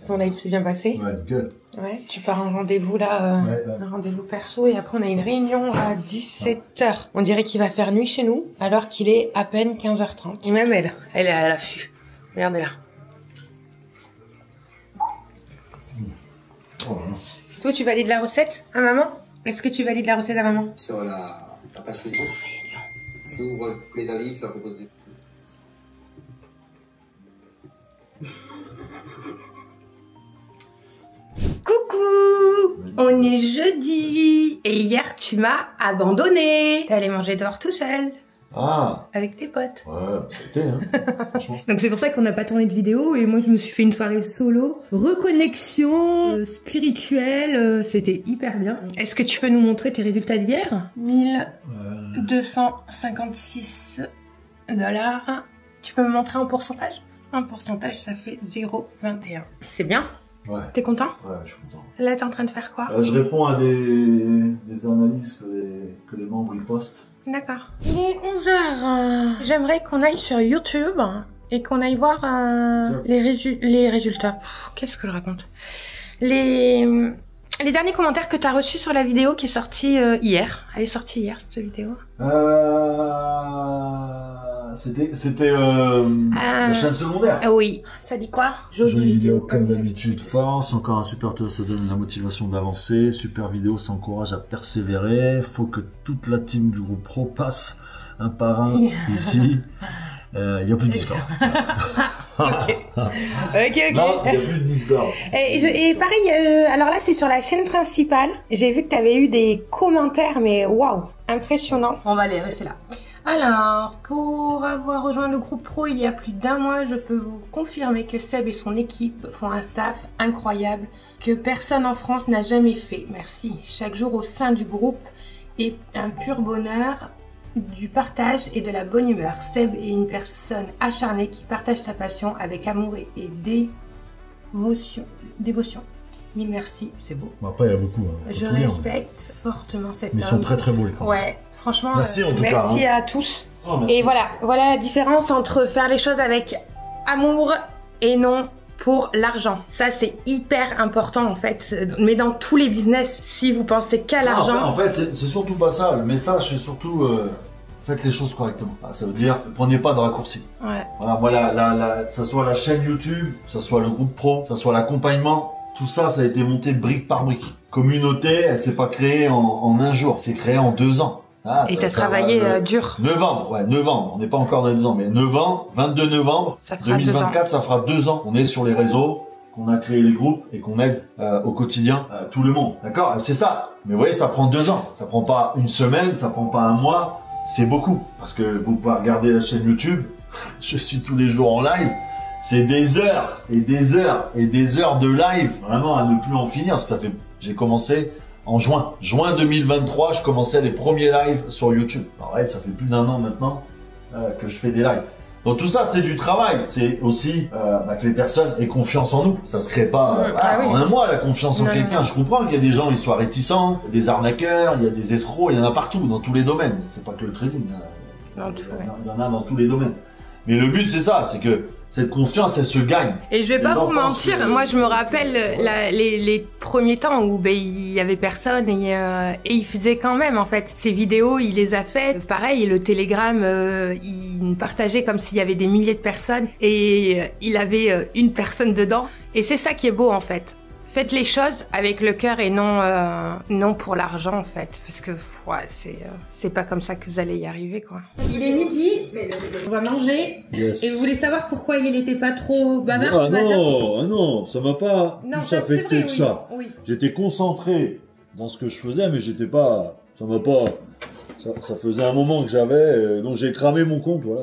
Ton live s'est bien passé? Ouais, nickel. Ouais, tu pars en rendez-vous là, un rendez-vous perso, et après on a une réunion à 17h. On dirait qu'il va faire nuit chez nous, alors qu'il est à peine 15h30. Et même elle est à l'affût. Regardez-la. Toi, tu valides la recette à maman? Est-ce que tu valides la recette à maman? Sur la page Facebook, tu ouvres les dalis, tu la photo de... Coucou! On est jeudi! Et hier, tu m'as abandonné! T'es allé manger dehors tout seul. Ah, Avec tes potes. ouais, c'était, hein. Franchement. Donc c'est pour ça qu'on n'a pas tourné de vidéo et moi je me suis fait une soirée solo. Reconnexion spirituelle, c'était hyper bien. Est-ce que tu peux nous montrer tes résultats d'hier? 1256 $. Tu peux me montrer en pourcentage? En pourcentage, ça fait 0,21. C'est bien? Ouais. T'es content? Ouais, je suis content. Là, t'es en train de faire quoi? Je réponds à des analyses que les membres y postent. D'accord. Il est 11h. J'aimerais qu'on aille sur YouTube et qu'on aille voir les résultats. Qu'est-ce que je raconte? Les derniers commentaires que tu as reçus sur la vidéo qui est sortie hier. Elle est sortie hier, cette vidéo. C'était la chaîne secondaire. Oui. Ça dit quoi? Jolie vidéo comme d'habitude, force, encore un super tour, ça donne la motivation d'avancer, super vidéo, ça encourage à persévérer, faut que toute la team du groupe pro passe un par un ici, il n'y a plus de Discord. Ok. Non, il n'y a plus de Discord. Et pareil, alors là c'est sur la chaîne principale, j'ai vu que tu avais eu des commentaires, mais waouh, impressionnant. On va les rester là. Alors, pour avoir rejoint le groupe pro il y a plus d'1 mois, je peux vous confirmer que Seb et son équipe font un staff incroyable que personne en France n'a jamais fait. Merci. Chaque jour au sein du groupe est un pur bonheur, du partage et de la bonne humeur. Seb est une personne acharnée qui partage ta passion avec amour et dévotion. Mille merci, c'est beau. Bon, après, il y a beaucoup. Hein. Je respecte fortement cet homme. Ils sont très très beaux les camps. Ouais, franchement, merci en tout cas. Merci hein. à tous. Oh, merci. Et voilà la différence entre faire les choses avec amour et non pour l'argent. Ça, c'est hyper important en fait. Mais dans tous les business, si vous pensez qu'à l'argent... En fait, c'est surtout pas ça. Le message, c'est surtout... faites les choses correctement. Ça veut dire, prenez pas de raccourcis. Ouais. Voilà, moi, ça soit la chaîne YouTube, ça soit le groupe pro, ça soit l'accompagnement, tout ça, ça a été monté brique par brique. Communauté, elle s'est pas créée en un jour, c'est créé en 2 ans. Ah, et t'as travaillé dur. Novembre, on n'est pas encore dans les 2 ans, mais 22 novembre 2024, ça fera 2 ans qu'on est sur les réseaux, qu'on a créé les groupes et qu'on aide au quotidien tout le monde. D'accord? C'est ça. Mais vous voyez, ça prend 2 ans. Ça prend pas une semaine, ça prend pas un mois. C'est beaucoup. Parce que vous pouvez regarder la chaîne YouTube. Je suis tous les jours en live. C'est des heures et des heures et des heures de live. Vraiment à ne plus en finir. Parce que j'ai commencé en juin. Juin 2023, je commençais les premiers lives sur YouTube. Alors ouais, ça fait plus d'1 an maintenant que je fais des lives. Donc tout ça, c'est du travail. C'est aussi que les personnes aient confiance en nous. Ça se crée pas en un mois, la confiance en quelqu'un. Je comprends qu'il y a des gens, ils soient réticents, des arnaqueurs, il y a des escrocs, il y en a partout, dans tous les domaines. C'est pas que le trading. Il y en a dans tous les domaines. Mais le but, c'est ça, c'est que cette confiance, elle se gagne. Et je vais pas vous mentir, moi je me rappelle les premiers temps où il y avait personne et il faisait quand même en fait ces vidéos, il les a faites. Pareil, le Telegram, il partageait comme s'il y avait des milliers de personnes et il avait une personne dedans. Et c'est ça qui est beau en fait. Faites les choses avec le cœur et non pour l'argent en fait. Parce que c'est pas comme ça que vous allez y arriver quoi. Il est midi, on va manger. Yes. Et vous voulez savoir pourquoi il n'était pas trop bavard Ah non, ça m'a pas plus affecté que ça. Oui. J'étais concentré dans ce que je faisais, mais j'étais pas... Ça m'a pas... Ça faisait un moment que j'avais... donc j'ai cramé mon compte, voilà.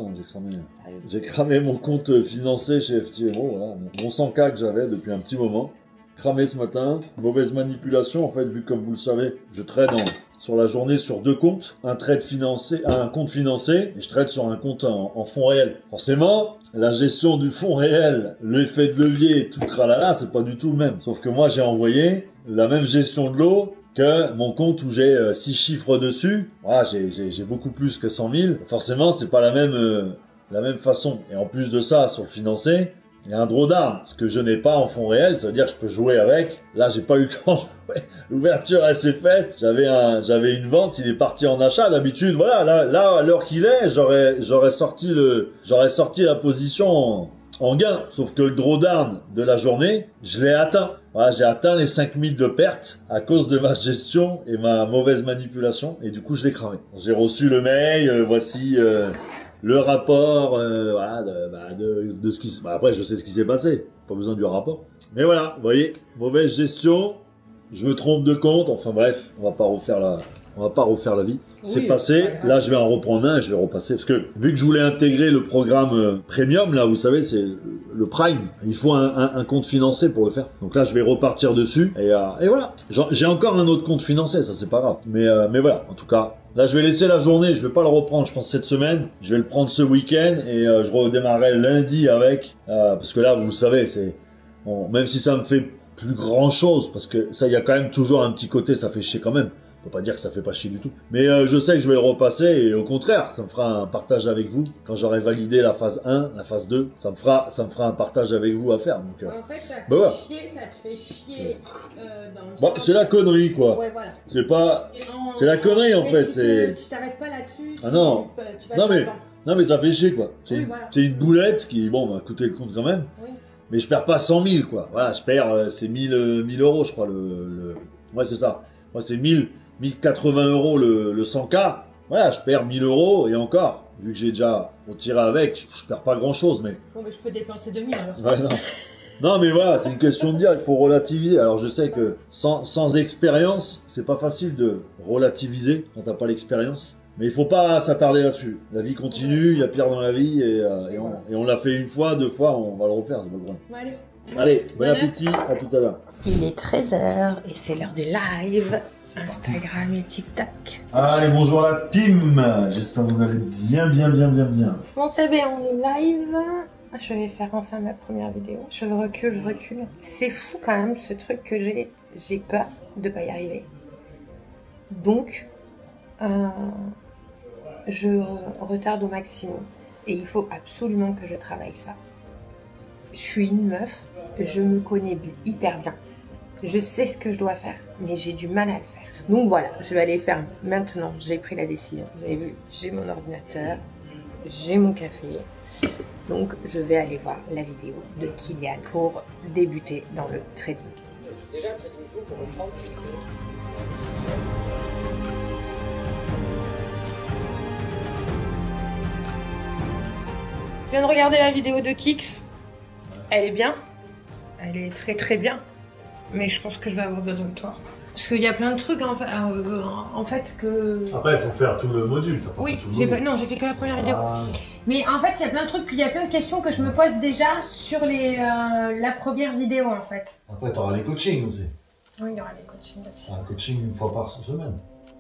J'ai cramé mon compte financé chez FTMO, voilà. Mon 100K que j'avais depuis un petit moment. Cramé ce matin, mauvaise manipulation en fait, vu comme vous le savez, je trade sur la journée sur 2 comptes, un compte financé et je trade sur un compte en fonds réels. Forcément, la gestion du fonds réel, l'effet de levier, tout tralala, c'est pas du tout le même. Sauf que moi j'ai envoyé la même gestion de l'eau que mon compte où j'ai 6 chiffres dessus. Voilà, j'ai beaucoup plus que 100 000. Forcément, c'est pas la même façon. Et en plus de ça, sur le financé, il y a un drawdown, ce que je n'ai pas en fonds réel, ça veut dire que je peux jouer avec. Là, j'ai pas eu le temps de jouer. L'ouverture, elle s'est faite. J'avais une vente, il est parti en achat. D'habitude, voilà, là, à l'heure qu'il est, j'aurais sorti la position en gain. Sauf que le drawdown de la journée, je l'ai atteint. Voilà, j'ai atteint les 5000 de pertes à cause de ma gestion et ma mauvaise manipulation. Et du coup, je l'ai cramé. J'ai reçu le mail, voici, le rapport, voilà, de ce qui... après, je sais ce qui s'est passé. Pas besoin du rapport. Mais voilà, vous voyez, mauvaise gestion. Je me trompe de compte. Enfin bref, on va pas refaire la vie. C'est passé. Là, je vais en reprendre un et je vais repasser. Parce que, vu que je voulais intégrer le programme Premium, là, vous savez, c'est le Prime. Il faut un compte financé pour le faire. Donc là, je vais repartir dessus. Et voilà. J'ai encore un autre compte financé. Ça, c'est pas grave. Mais voilà. En tout cas, là, je vais laisser la journée. Je vais pas le reprendre, je pense, cette semaine. Je vais le prendre ce week-end. Et je redémarrerai lundi avec. Parce que là, vous savez, c'est... Bon, même si ça me fait plus grand chose. Parce que ça, il y a quand même toujours un petit côté. Ça fait chier quand même. On peut pas dire que ça fait pas chier du tout. Mais je sais que je vais le repasser et au contraire, ça me fera un partage avec vous. Quand j'aurai validé la phase 1, la phase 2, ça me fera un partage avec vous à faire. Donc, en fait, ça te fait chier dans le c'est la connerie, quoi. Ouais, voilà. C'est la connerie, en fait. Tu t'arrêtes pas là-dessus. Ah non. Non, mais ça fait chier, quoi. Voilà. C'est une boulette qui, bon, m'a coûté le compte quand même. Oui. Mais je perds pas 100 000, quoi. Voilà, je perds, c'est 1000 euros, je crois, Ouais, c'est ça. Moi, c'est 1080 euros le 100K, voilà, je perds 1000 euros et encore, vu que j'ai déjà retiré avec, je perds pas grand chose, mais... Bon, mais je peux dépenser 2000 alors. Ouais, non, mais voilà, c'est une question de dire, il faut relativiser. Alors, je sais que sans expérience, c'est pas facile de relativiser quand t'as pas l'expérience. Mais il faut pas s'attarder là-dessus. La vie continue, il y a pire dans la vie et on l'a fait une fois, 2 fois, on va le refaire, c'est pas le problème. Allez, bon appétit, à tout à l'heure. Il est 13h et c'est l'heure du live Instagram et TikTok. Allez, bonjour la team. J'espère que vous allez bien. Bon, c'est bien, on est live. Je vais faire enfin ma première vidéo. Je recule. C'est fou quand même ce truc que j'ai peur de pas y arriver. Donc, je retarde au maximum. Et il faut absolument que je travaille ça. Je suis une meuf, je me connais hyper bien. Je sais ce que je dois faire, mais j'ai du mal à le faire. Donc voilà, je vais aller faire maintenant. J'ai pris la décision. Vous avez vu, j'ai mon ordinateur, j'ai mon café. Donc je vais aller voir la vidéo de Kylian pour débuter dans le trading. Déjà, le trading flow, pour comprendre que c'est... Je viens de regarder la vidéo de Kix. Elle est bien. Elle est très très bien. Mais je pense que je vais avoir besoin de toi. Parce qu'il y a plein de trucs en fait que... Après, il faut faire tout le module. Ça oui, j'ai fait que la première vidéo. Mais en fait, il y a plein de trucs, il y a plein de questions que je me pose déjà sur la première vidéo en fait. Après, tu auras les coachings aussi. Oui, il y aura les coachings aussi. Un coaching une fois par semaine.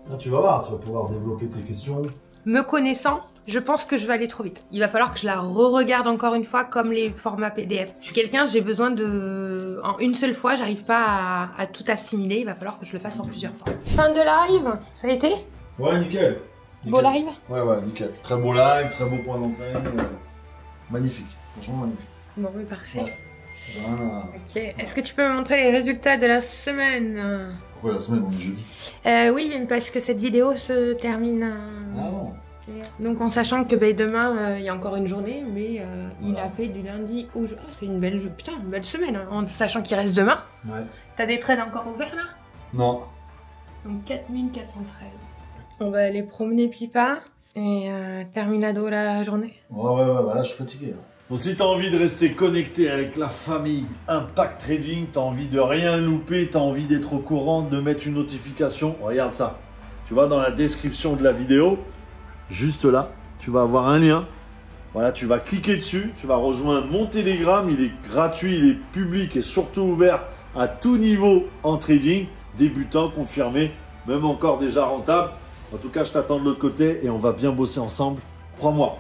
Là, tu vas voir, tu vas pouvoir développer tes questions. Me connaissant, je pense que je vais aller trop vite. Il va falloir que je la re-regarde encore une fois comme les formats PDF. Je suis quelqu'un, j'ai besoin de... En une seule fois, j'arrive pas à tout assimiler. Il va falloir que je le fasse en plusieurs fois. Fin de live, ça a été? Ouais, nickel. Beau live? Ouais, nickel. Très beau live, très beau point d'entrée. Magnifique, franchement magnifique. Bon, oui, parfait. Ouais. Voilà. Ok, est-ce que tu peux me montrer les résultats de la semaine? Pourquoi la semaine, on est jeudi? Oui, mais parce que cette vidéo se termine... Ah bon. Donc en sachant que demain il y a encore une journée, mais il a fait du lundi au... Oh, c'est une belle semaine, hein, en sachant qu'il reste demain. Ouais. T'as des trades encore ouverts là? Non. Donc 4413. On va aller promener Pipa et terminado la journée. Ouais, là je suis fatigué. Hein. Bon, si t'as envie de rester connecté avec la famille Impact Trading, t'as envie de rien louper, t'as envie d'être au courant, de mettre une notification, regarde ça. Tu vois dans la description de la vidéo, juste là, tu vas avoir un lien. Voilà, tu vas cliquer dessus, tu vas rejoindre mon Telegram, il est gratuit, il est public et surtout ouvert à tout niveau en trading, débutant, confirmé, même encore déjà rentable. En tout cas, je t'attends de l'autre côté et on va bien bosser ensemble. Crois-moi.